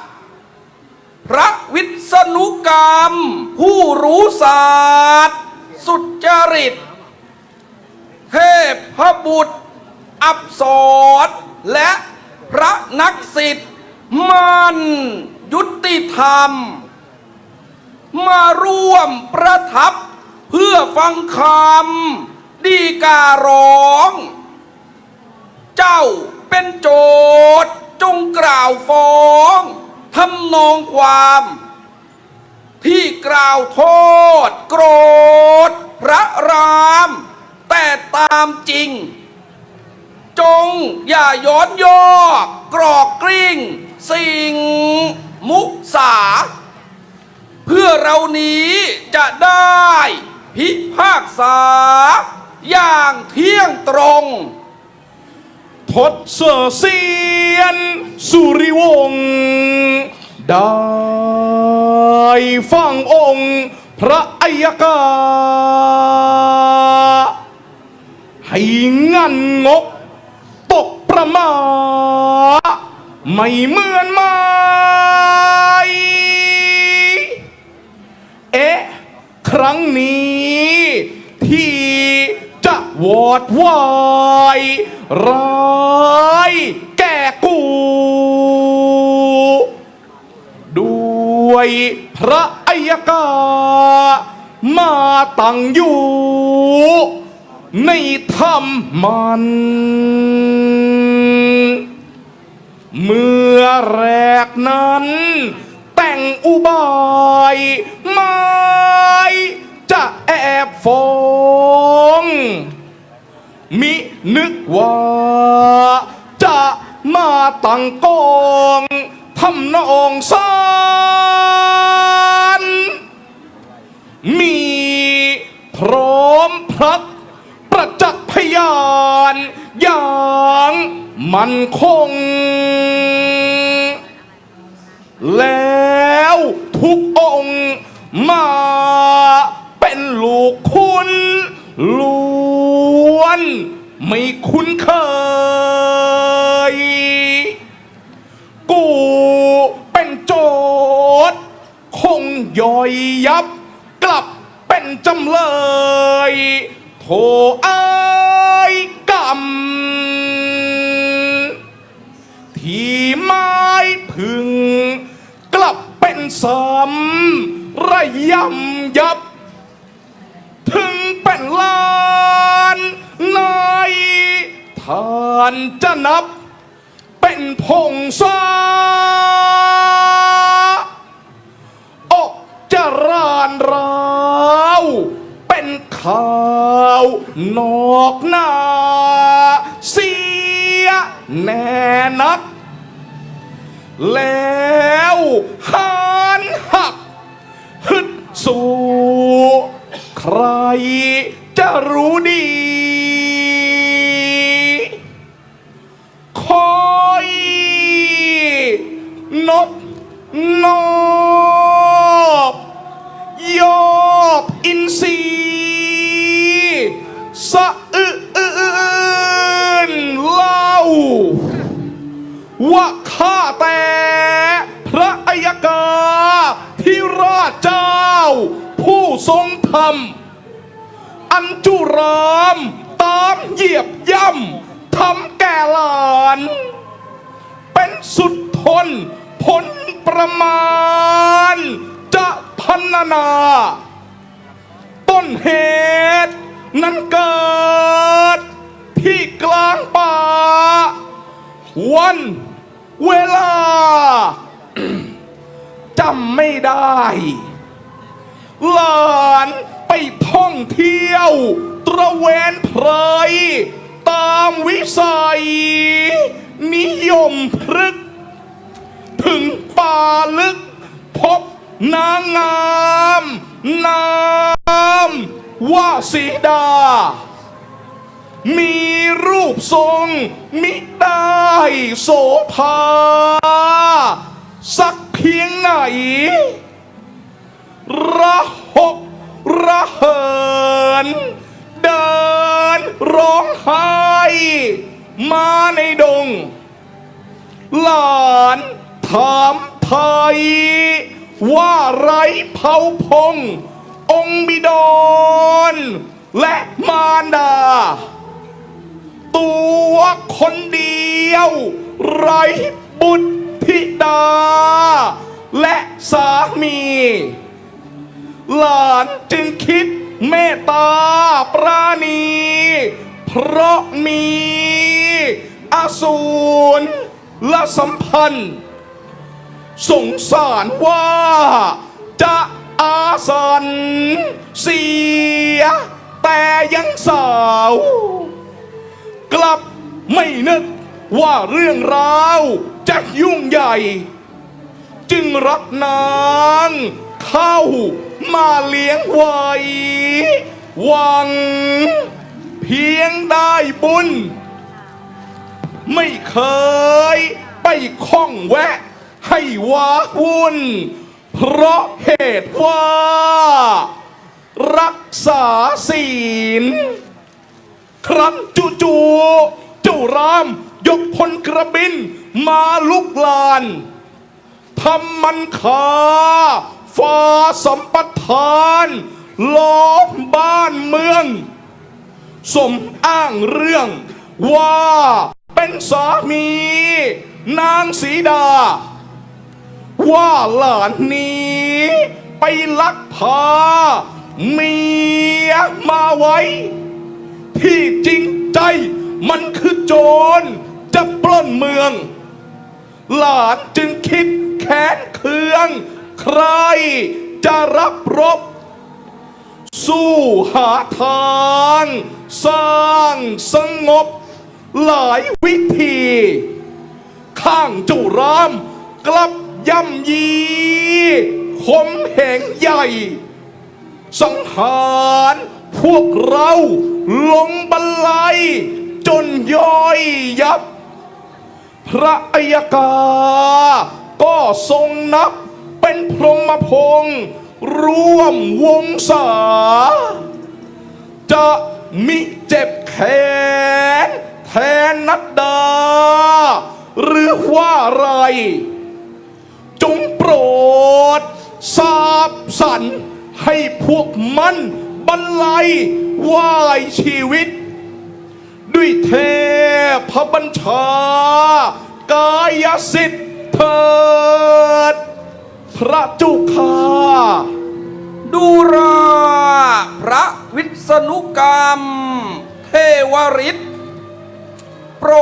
Speaker 7: พระวิษณุกรรมผู้รู้ศาสตร์สุจริตเทพพบุตรอัปสรและพระนักสิทธิ์มันยุติธรรมมาร่วมประทับเพื่อฟังคำดีการ้องเจ้าเป็นโจทย์จงกล่าวฟ้องทำนองความที่กล่าวโทษโกรธพระรามแต่ตามจริงจงอย่าย้อนย่อกรอกกลิ้งสิ่งมุสาเพื่อเรานี้จะได้พิพากษาอย่างเที่ยงตรง
Speaker 10: ทศเสียนสุริวงศ์ได้ฟังองค์พระอัยกาให้งันงกตกประมาไม่เหมือนไม้ครั้งนี้ที่จะวอดวายร้ายแก่กูด้วยพระอัยกามาตั้งอยู่ในธรรมมันเมื่อแรกนั้นแต่งอุบายไม่จะแอบฟ้องมินึกว่าจะมาตั้งกองทำนองสารมีพร้อมพลัดประจักษ์พยานอย่างมั่นคงแล้วทุกองค์มาเป็นลูกคุณล้วนไม่คุ้นเคยกูเป็นโจทย์คงย่อยยับกลับเป็นจำเลยโถอ้ายกรรมที่ไม้พึงกลับเป็นสำระยำยับถึงเป็นล้านในทานจะนับเป็นพงศาอกจะรานราวเป็นข่าวนอกหน้าเสียแน่นักแล้วหานหักฮึดสู่ใครจะรู้ดีคอยนบนอบยอบอินทรีสะอื้นเล่าว่าข้าแต่พระอัยกาธิราชเจ้าผู้ทรงธรรมอันจุรามตามเหยียบย่ำทำแก่หลานเป็นสุดทนผลประมาณจะพันนาต้นเหตุนั้นเกิดที่กลางป่าวันเวลา จำไม่ได้หลานไปท่องเที่ยวตระเวนไพรต
Speaker 8: ามวิสัยนิยมพฤกษ์ถึงป่าลึกพบนางงามนามว่าสีดามีรูปทรงมิได้โสภาสักเพียงไหนระหกระเหินเดินร้องไห้มาในดงหลานถามไทยว่าไรเผาพงองค์บิดรและมารดาตัวคนเดียวไรบุตรธิดาและสามีหลานจึงคิดเมตตาปราณีเพราะมีอสูรและสัมพันธ์สงสารว่าจะอาสันเสียแต่ยังสาวกลับไม่นึกว่าเรื่องราวจะยุ่งใหญ่จึงรับนางเข้ามาเลี้ยงไว้หวังเพียงได้บุญไม่เคยไปข้องแวะให้ว้าวุ่นเพราะเหตุว่ารักษาศีลครั้นจู่ๆเจ้ารามยกพลกระบินมาลุกลานทำมันขาฟ้าสัมปทานล้อมบ้านเมืองสมอ้างเรื่องว่าเป็นสามีนางสีดาว่าหลานนี้ไปลักพาเมียมาไว้ที่จริงใจมันคือโจรจะปล้นเมืองหลานจึงคิดแค้นเคืองใครจะรับรบสู้หาทางสร้างสงบหลายวิธีข้างเจ้ารามกลับย่ำยีข่มเหงใหญ่สังหารพวกเราลงบันไลจนย่อยยับพระอัยกาก็ทรงนับเป็นพรหมพงษ์ร่วมวงศาจะมิเจ็บแขนแทนนัดดาหรือว่าไรจงโปรดสาบสันให้พวกมันบรรลัยวายชีวิตด้วยเทพบัญชากายสิทธิ์เถิดพระเจ้าข้าดูราพระวิษณุกรรมเทวฤทธิ์โปร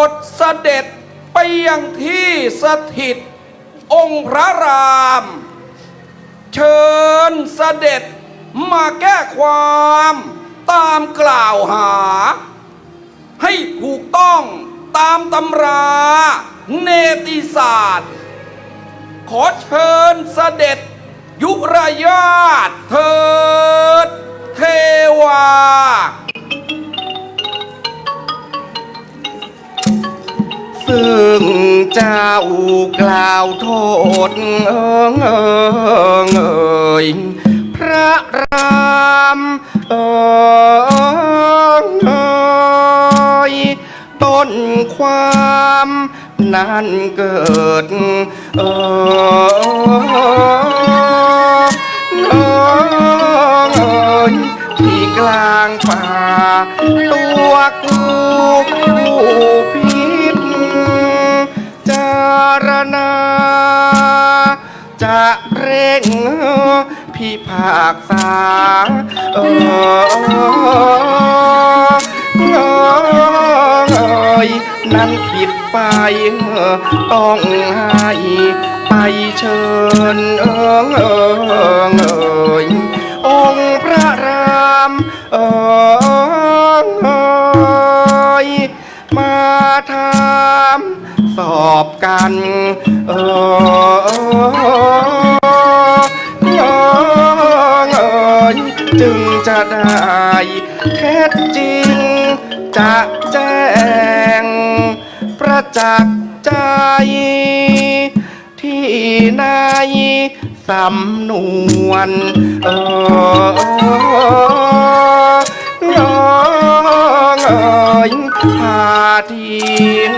Speaker 8: ดเสด็จไปยังที่สถิตองค์พระรามเชิญเสด็จมาแก้ความตามกล่าวหาให้ถูกต้องตามตำราเนติศาสตร์ขอเชิญเสด็จยุรญาติเถิดเทวาซึ่งเจ้ากล่าวโทษพระรามต้นความนั้นเกิดที่กลางป่าตัวกูผู้พิษจารณาจะเร่งพิพากษานั้นผิดไปต้องให้ไปเชิญองค์พระราม
Speaker 7: อบกันจึงจะได้แท้จริงจะแจ้งประจักษ์ใจที่ในสำนวนพาทิ้ง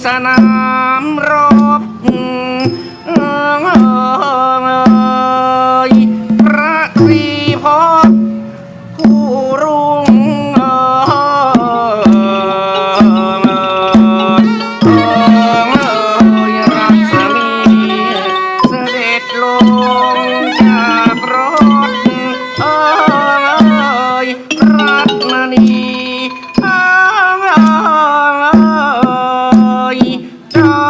Speaker 7: สนามรบพระตรีพบผู้รุ่งรัศมีเสด็จลงจากรถรัตมณีจอ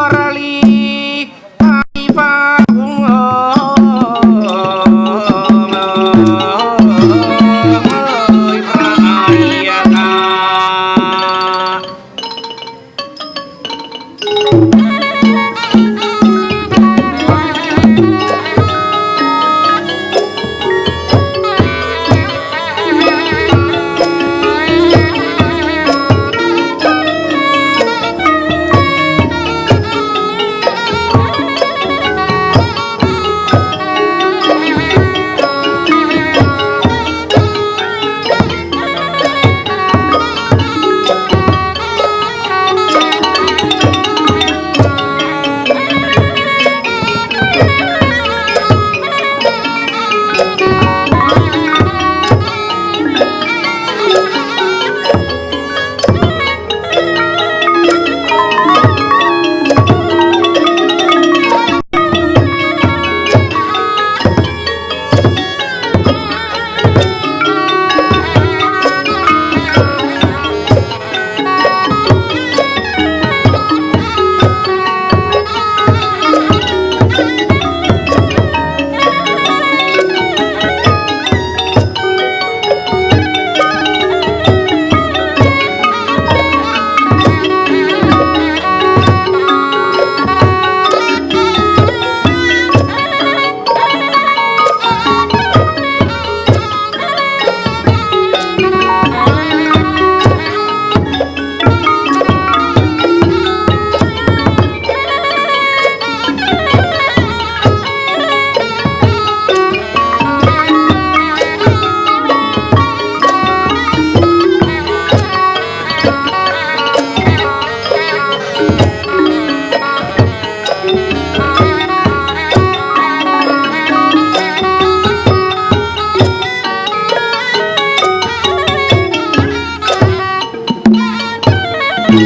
Speaker 5: ฝ่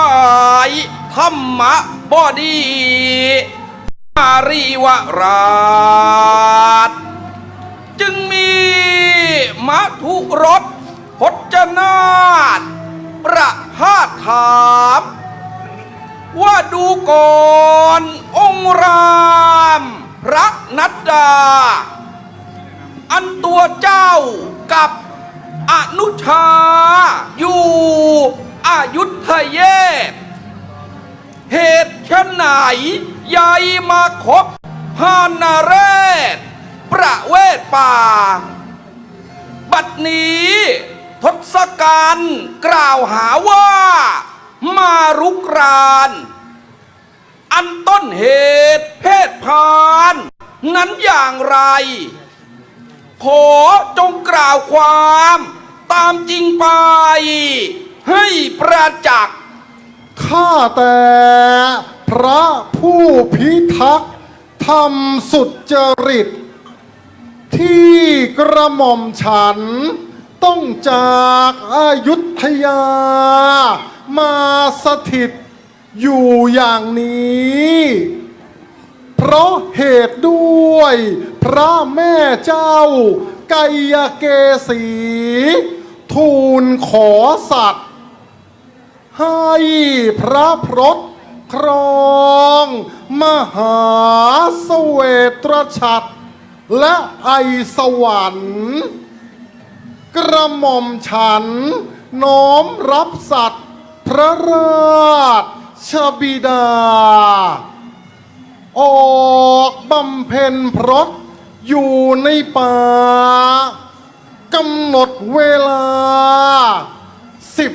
Speaker 5: ายธรรมะบดีมารีวราชจึงมีมัทุรสพจนาถประพาสถามว่าดูก่อนองค์รามพระนัดดา อันตัวเจ้ากับอนุชาอยู่อยุธเยศเหตุไฉนใหญ่มาคบพานาเรศประเวทป่าบัดนี้ทศกัณฐ์กล่าวหาว่ามารุกรานอันต้นเหตุเพศพานนั้นอย่างไรขอจงกล่าวความตามจริงไปให้ประจักษ์
Speaker 6: ข้าแต่พระผู้พิทักษ์ธรรมสุจริตที่กระหม่อมฉันต้องจากอายุทยามาสถิตอยู่อย่างนี้เพราะเหตุด้วยพระแม่เจ้าไกยเกษีทูลขอสัตว์ให้พระพรตครองมหาเสวตฉัตรและไอสวรรค์กระหม่อมฉันน้อมรับสัตว์พระราชบิดาออกบำเพ็ญพรตอยู่ในป่ากำหนดเวลา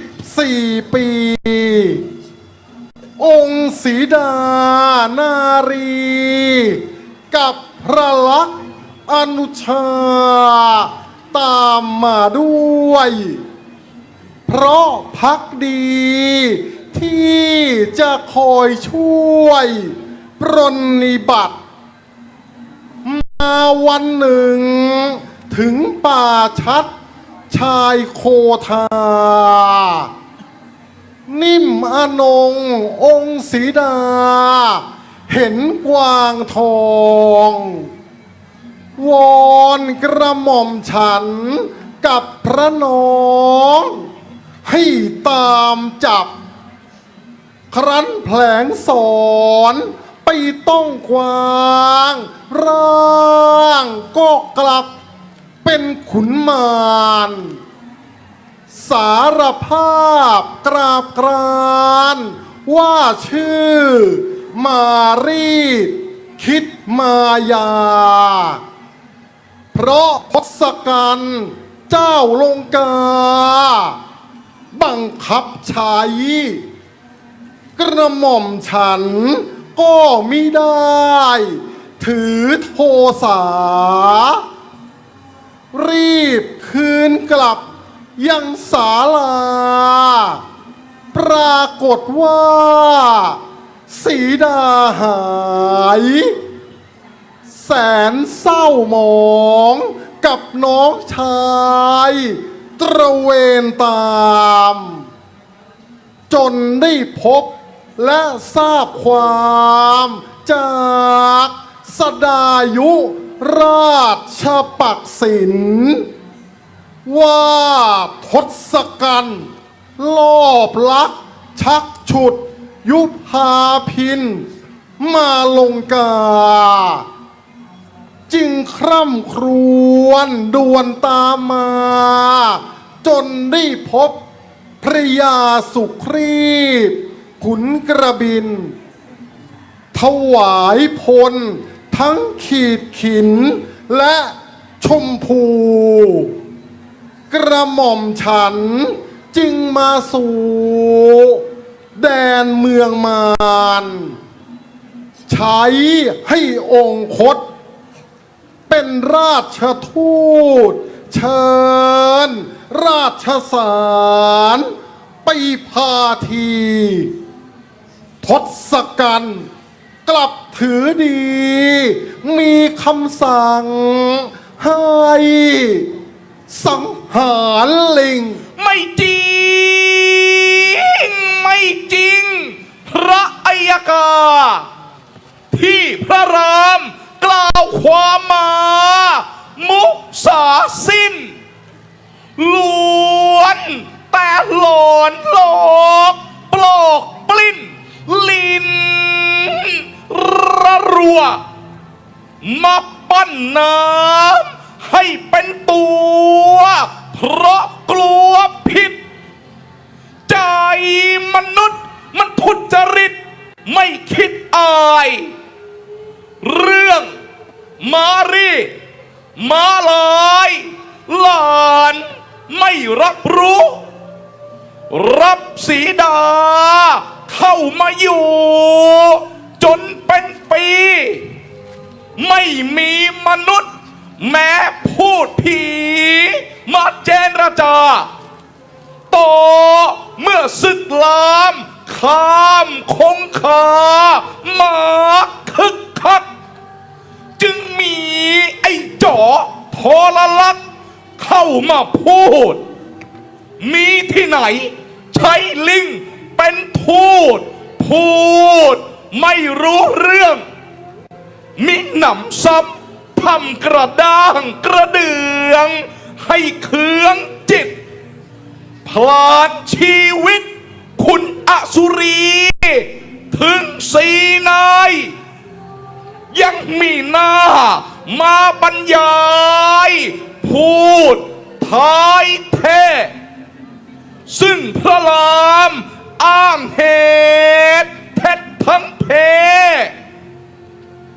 Speaker 6: 14 ปี องค์สีดานารีกับพระลักษณ์อนุชาตามมาด้วย เพราะพักดีที่จะคอยช่วยปรนนิบัติมาวันหนึ่งถึงป่าชัดชายโคทานิ่มอนงองค์สีดาเห็นกวางทองวอนกระหม่อมฉันกับพระน้องให้ตามจับครั้นแผลงสอนไปต้องควางร่างก็กลับเป็นขุนมารสารภาพกราบกรานว่าชื่อมารีดคิดมายาเพราะทศกัณฐ์เจ้าลงกาบังคับใช้กระหม่อมฉันก็มิได้ถือโทสารีบคืนกลับยังศาลาปรากฏว่าสีดาหายแสนเศร้าหมองกับน้องชายตระเวนตามจนได้พบและทราบความจากสดายุราชปักษิณว่าทศกัณฐ์ลอบลักชักฉุดยุพาพินมาลงกาจึงคร่ำครวญด่วนตามมาจนได้พบพระยาสุครีพขุนกระบินถวายพลทั้งขีดขินและชมพูกระหม่อมฉันจึงมาสู่แดนเมืองมารใช้ให้องค์คตเป็นราชทูตเชิญราชสารไปพาทีทศกัณฐ์ กลับถือดี มีคำสั่งให้สังหารลิง
Speaker 8: ไม่จริง ไม่จริง พระอัยกา ที่พระรามกล่าวความมา มุสาสิ้นล้วนแต่หลอนหลอกปลอกปลิ้นลินระรัวมาปั้นน้ำให้เป็นตัว เพราะกลัวผิด ใจมนุษย์มันทุจริตไม่คิดอาย เรื่องมารีมาลายหลานไม่รับรู้ รับสีดาเข้ามาอยู่ จนเป็นปี ไม่มีมนุษย์แม้พูดผีมาเจรจา ต่อเมื่อศึกลามข้ามคงคามาคึกคัก จึงมีไอ้จ๋อทรลักษณ์เข้ามาพูด มีที่ไหนใช้ลิงเป็นทูตพูดไม่รู้เรื่อง มิหนำซ้ำทำกระด้างกระเดืองให้เคืองจิต พลาดชีวิตคุณอสุรี ถึงสีนาย ยังมีหน้ามาบรรยายพูดท้ายแท้ซึ่งพระรามอ้างเหตุเท็จทั้งเพ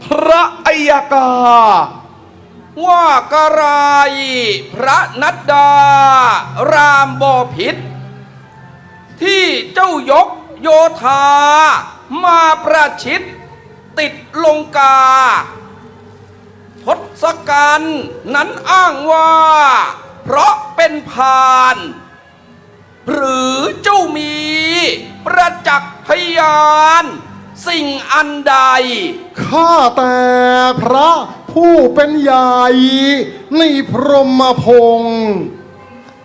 Speaker 8: พระอัยกา
Speaker 7: ว่ากระไรพระนัดดารามบ่ผิด ที่เจ้ายกโยธามาประชิดติดลงกา ทศกัณฐ์นั้นอ้างว่าเพราะเป็นพาน หรือเจ้ามีประจักษ์พยานสิ่งอันใด
Speaker 6: ข้าแต่พระผู้เป็นใหญ่ในพรหมพงศ์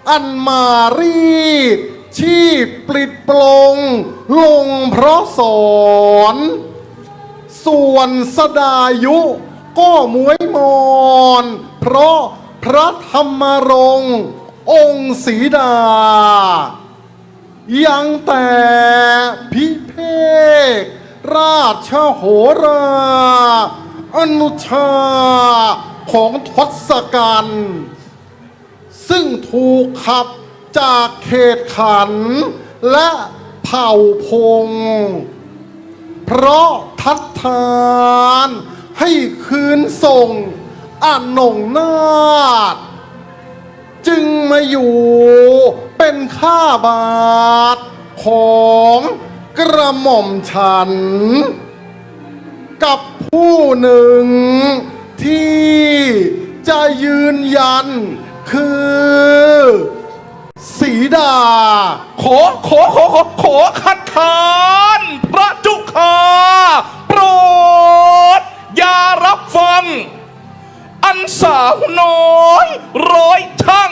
Speaker 6: อันมารีดชีพปลิดปลงลงเพราะสอนส่วนสดายุก็มวยมอนเพราะพระธรรมรงค์องค์ศรีดา ยังแต่พิเภกราชโหราอนุชาของทศกัณฐ์ซึ่งถูกขับจากเขตขันธ์และเผ่าพงศ์เพราะทัดทานให้คืนส่งอนงนาถจึงมาอยู่เป็นข้าบาทของกระหม่อมฉัน กับผู้หนึ่งที่จะยืนยันคือสีดา
Speaker 8: ขอคัดค้านพระจุฆาโปรดอย่ารับฟัง อันสาวน้อยร้อยช่าง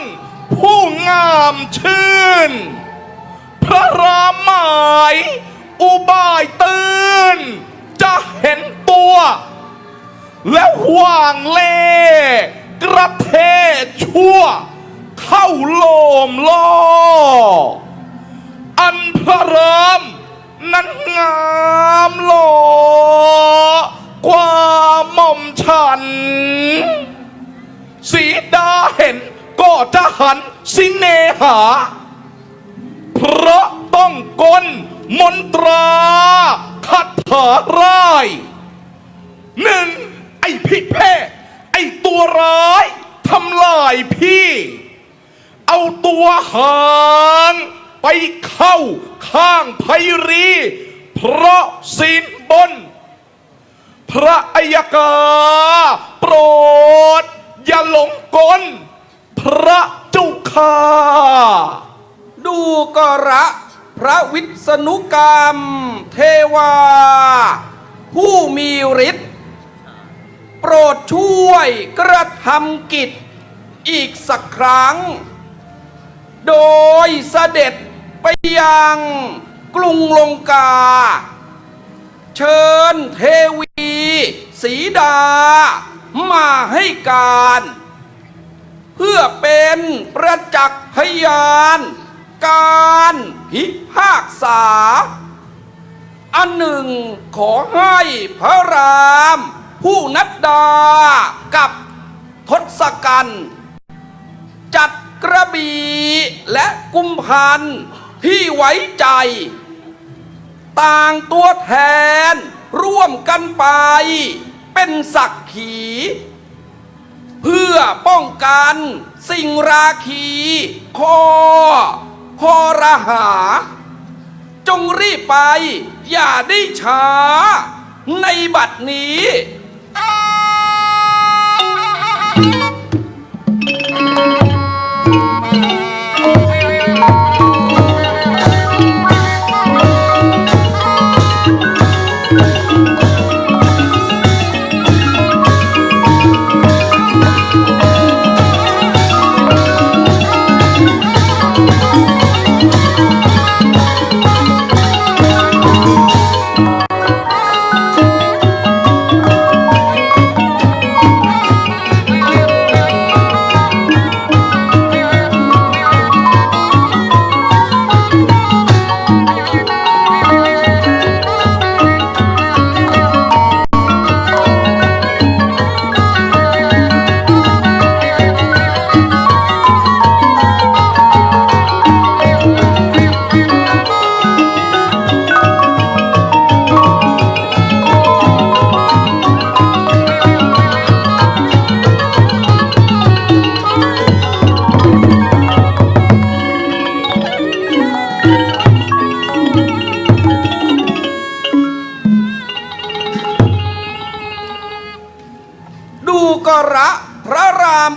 Speaker 8: ผู้งามชื่น พระรามหมายอุบายตื่นจะเห็นตัว แล้ววางเล่กระเทชั่วเข้าโลมล่อ อันพระรามนั้นงามหล่อกว่าหม่อมฉัน สีดาเห็นก็จะหันสิเนหา เพราะต้องกลมนตราคาถาร้ายหนึ่งไอ้พิเภกไอ้ตัวร้ายทำลายพี่ เอาตัวหางไปเข้าข้างไพรี เพราะศีลบน พระอัยกาโปรดอย่าหลงกลพระเจ้าข้า
Speaker 7: ดูกระพระวิษณุกรรมเทวา
Speaker 8: ผู้มีฤทธิ์โปรดช่วยกระทำกิจอีกสักครั้งโดยเสด็จไปยังกรุงลงกาเชิญเทวีสีดามาให้การเพื่อเป็นประจักษ์พยานการพิพากษาอันหนึ่งขอให้พระรามผู้นัดดากับทศกัณฐ์จัดกระบี่และกุมพันธ์ที่ไว้ใจต่างตัวแทนร่วมกันไปเป็นสักขีเพื่อป้องกันสิ่งราคีคอรหาจงรีบไปอย่าได้ช้าในบัดนี้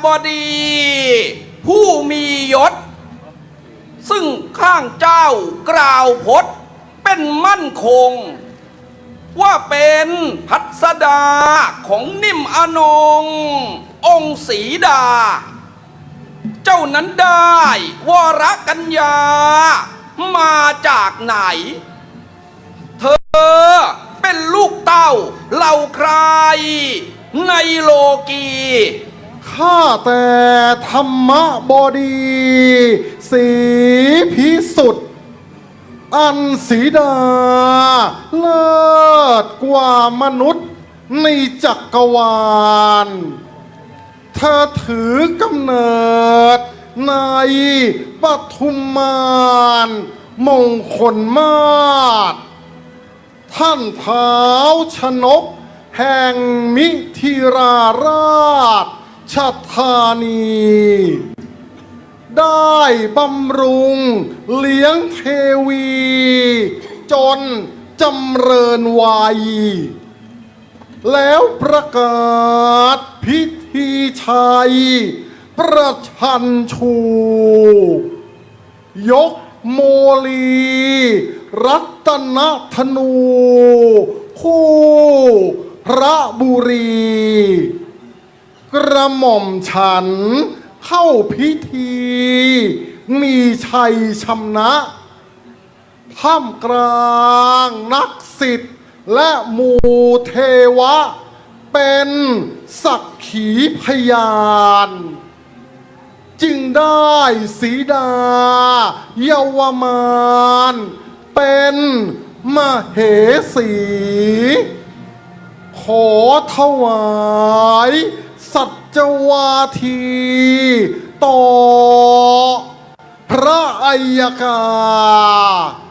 Speaker 8: บดีผู้มียศซึ่งข้างเจ้ากล่าวพจน์เป็นมั่นคงว่าเป็นพัสดาของนิ่มอนงองค์ศรีดาเจ้านั้นได้วรกัญญามาจากไหนเธอเป็นลูกเต้าเหล่าใครในโลกี
Speaker 6: ข้าแต่ธรรมบดีศรีพิสุทธิ์อันศรีดาเลิศกว่ามนุษย์ในจักรวาลเธอถือกำเนิดในปทุมมานมงคลมาศท่านเท้าชนกแห่งมิถิราราชชัตธานีได้บำรุงเลี้ยงเทวีจนจำเริญวัยแล้วประกาศพิธีชัยประชันชูยกโมลีรัตนธนูคู่พระบุรีกระหม่อมฉันเข้าพิธีมีชัยชนะท่ามกลางนักศิษย์และหมู่เทวะเป็นสักขีพยานจึงได้สีดาเยาวมานเป็นมเหสีขอถวายสัจวาทีต่อพระอัยการ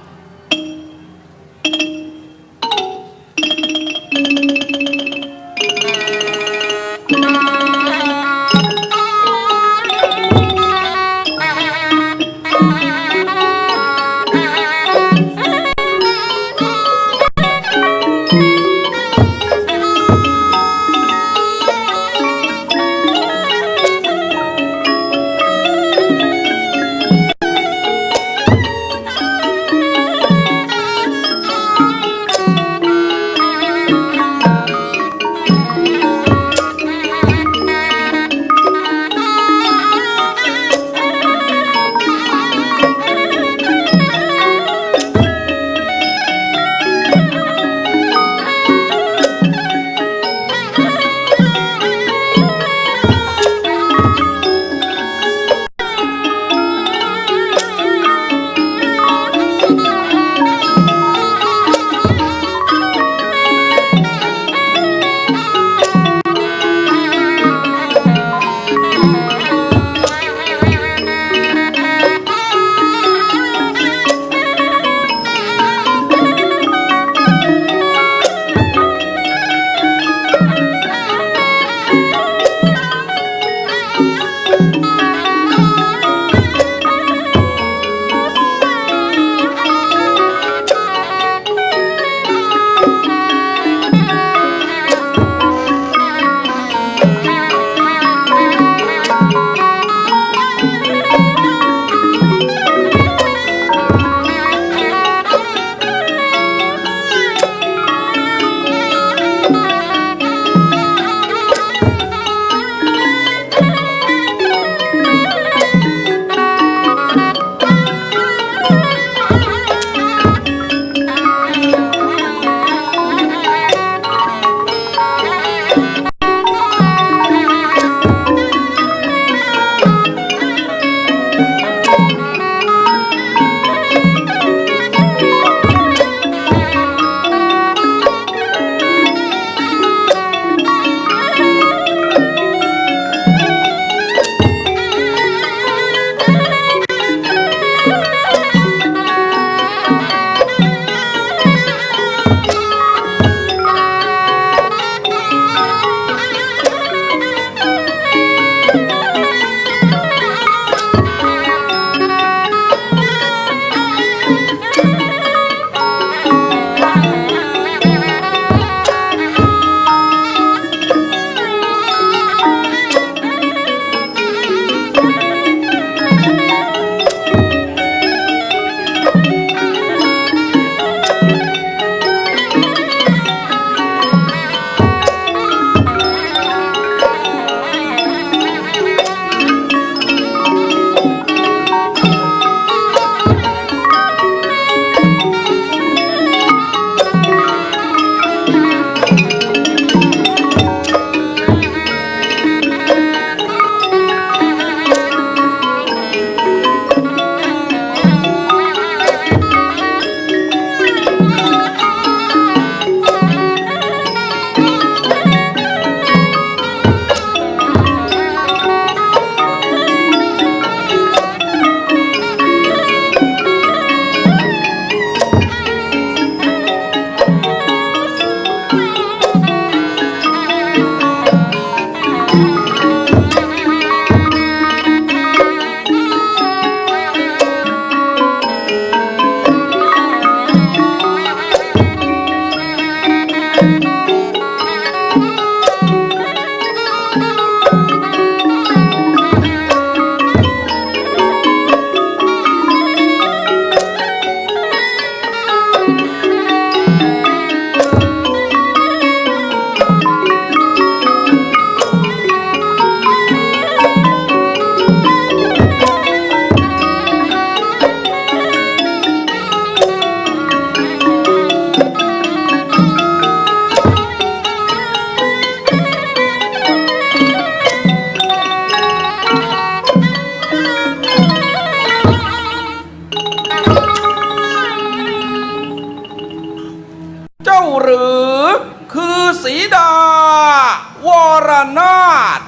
Speaker 5: รนาถ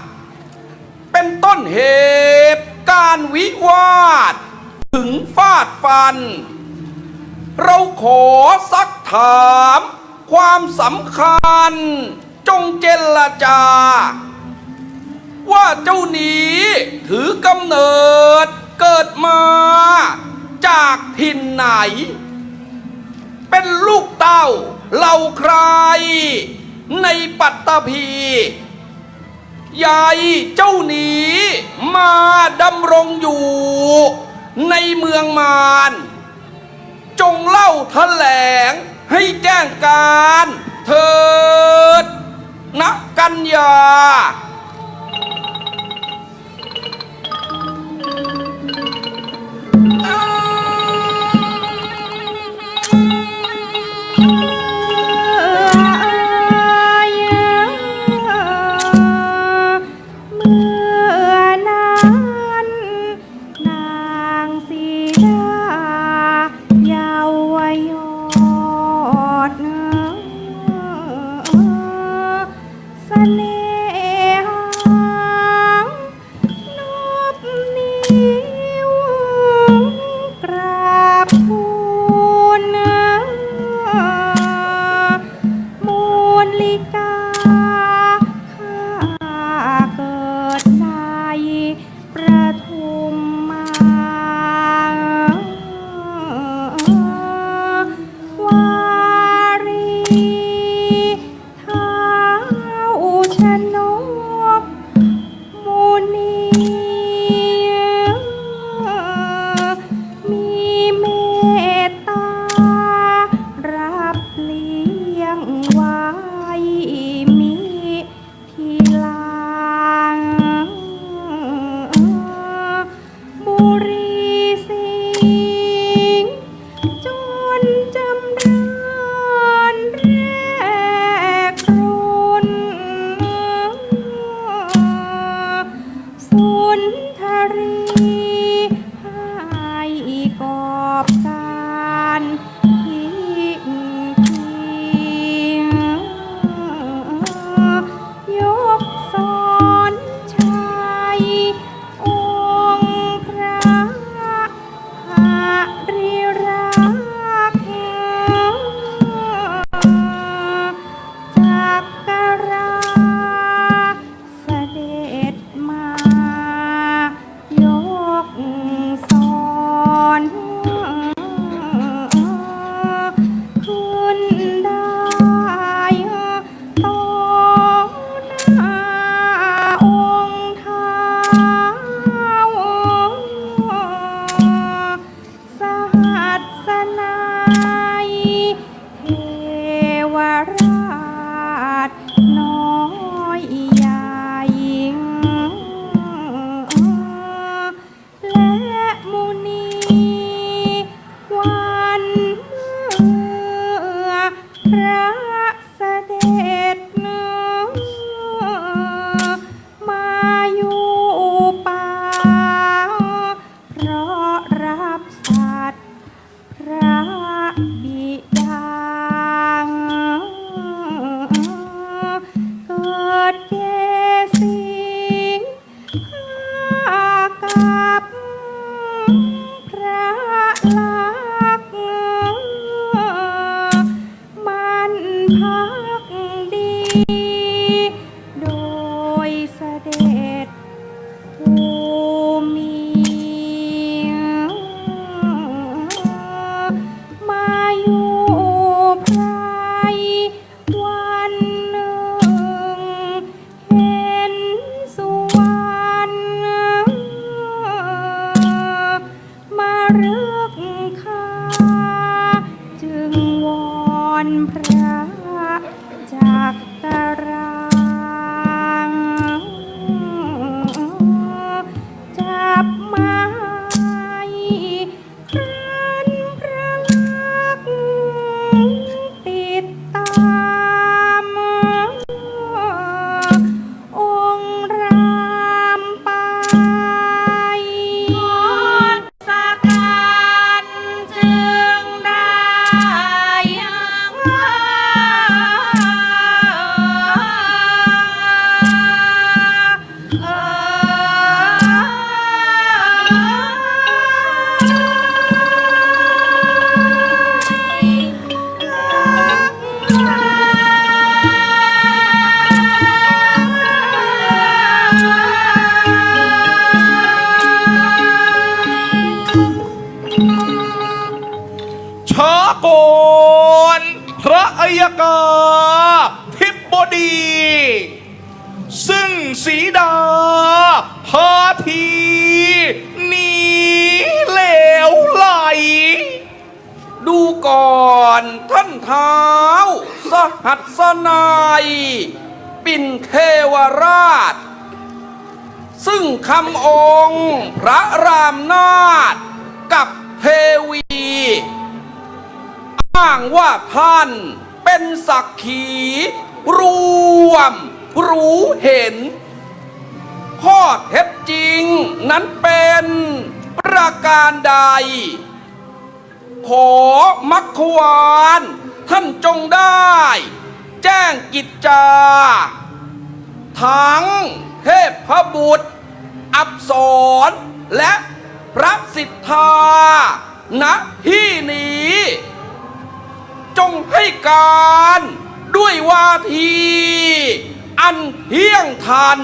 Speaker 5: เป็นต้นเหตุการวิวาทถึงฟาดฟัน เราขอซักถามความสำคัญจงเจรจาว่าเจ้านี้ถือกำเนิดเกิดมาจากถิ่นไหนเป็นลูกเต้าเหล่าใครในปัตตภียายเจ้านี้มาดำรงอยู่ในเมืองมารจงเล่าแถลงให้แจ้งการเถิดนะกัญญา
Speaker 12: เสน่หา
Speaker 8: ช้าก่อนพระอัยกาธิบดี ซึ่งสีดาพาทีหนีเหลวไหล
Speaker 5: ดูก่อนท่านเท้าสหัสนัยปิ่นเทวราช ซึ่งคำองค์พระรามนาถกับเทวีอ้างว่าท่านเป็นสักขีรวมรู้เห็นข้อเท็จจริงนั้นเป็นประการใด ขอมัคควานท่านจงได้แจ้งกิจจาทั้งเทพบุตรอัปสรและพระสิทธาณที่นี้จงให้การด้วยวาทีอันเที่ยงธรรม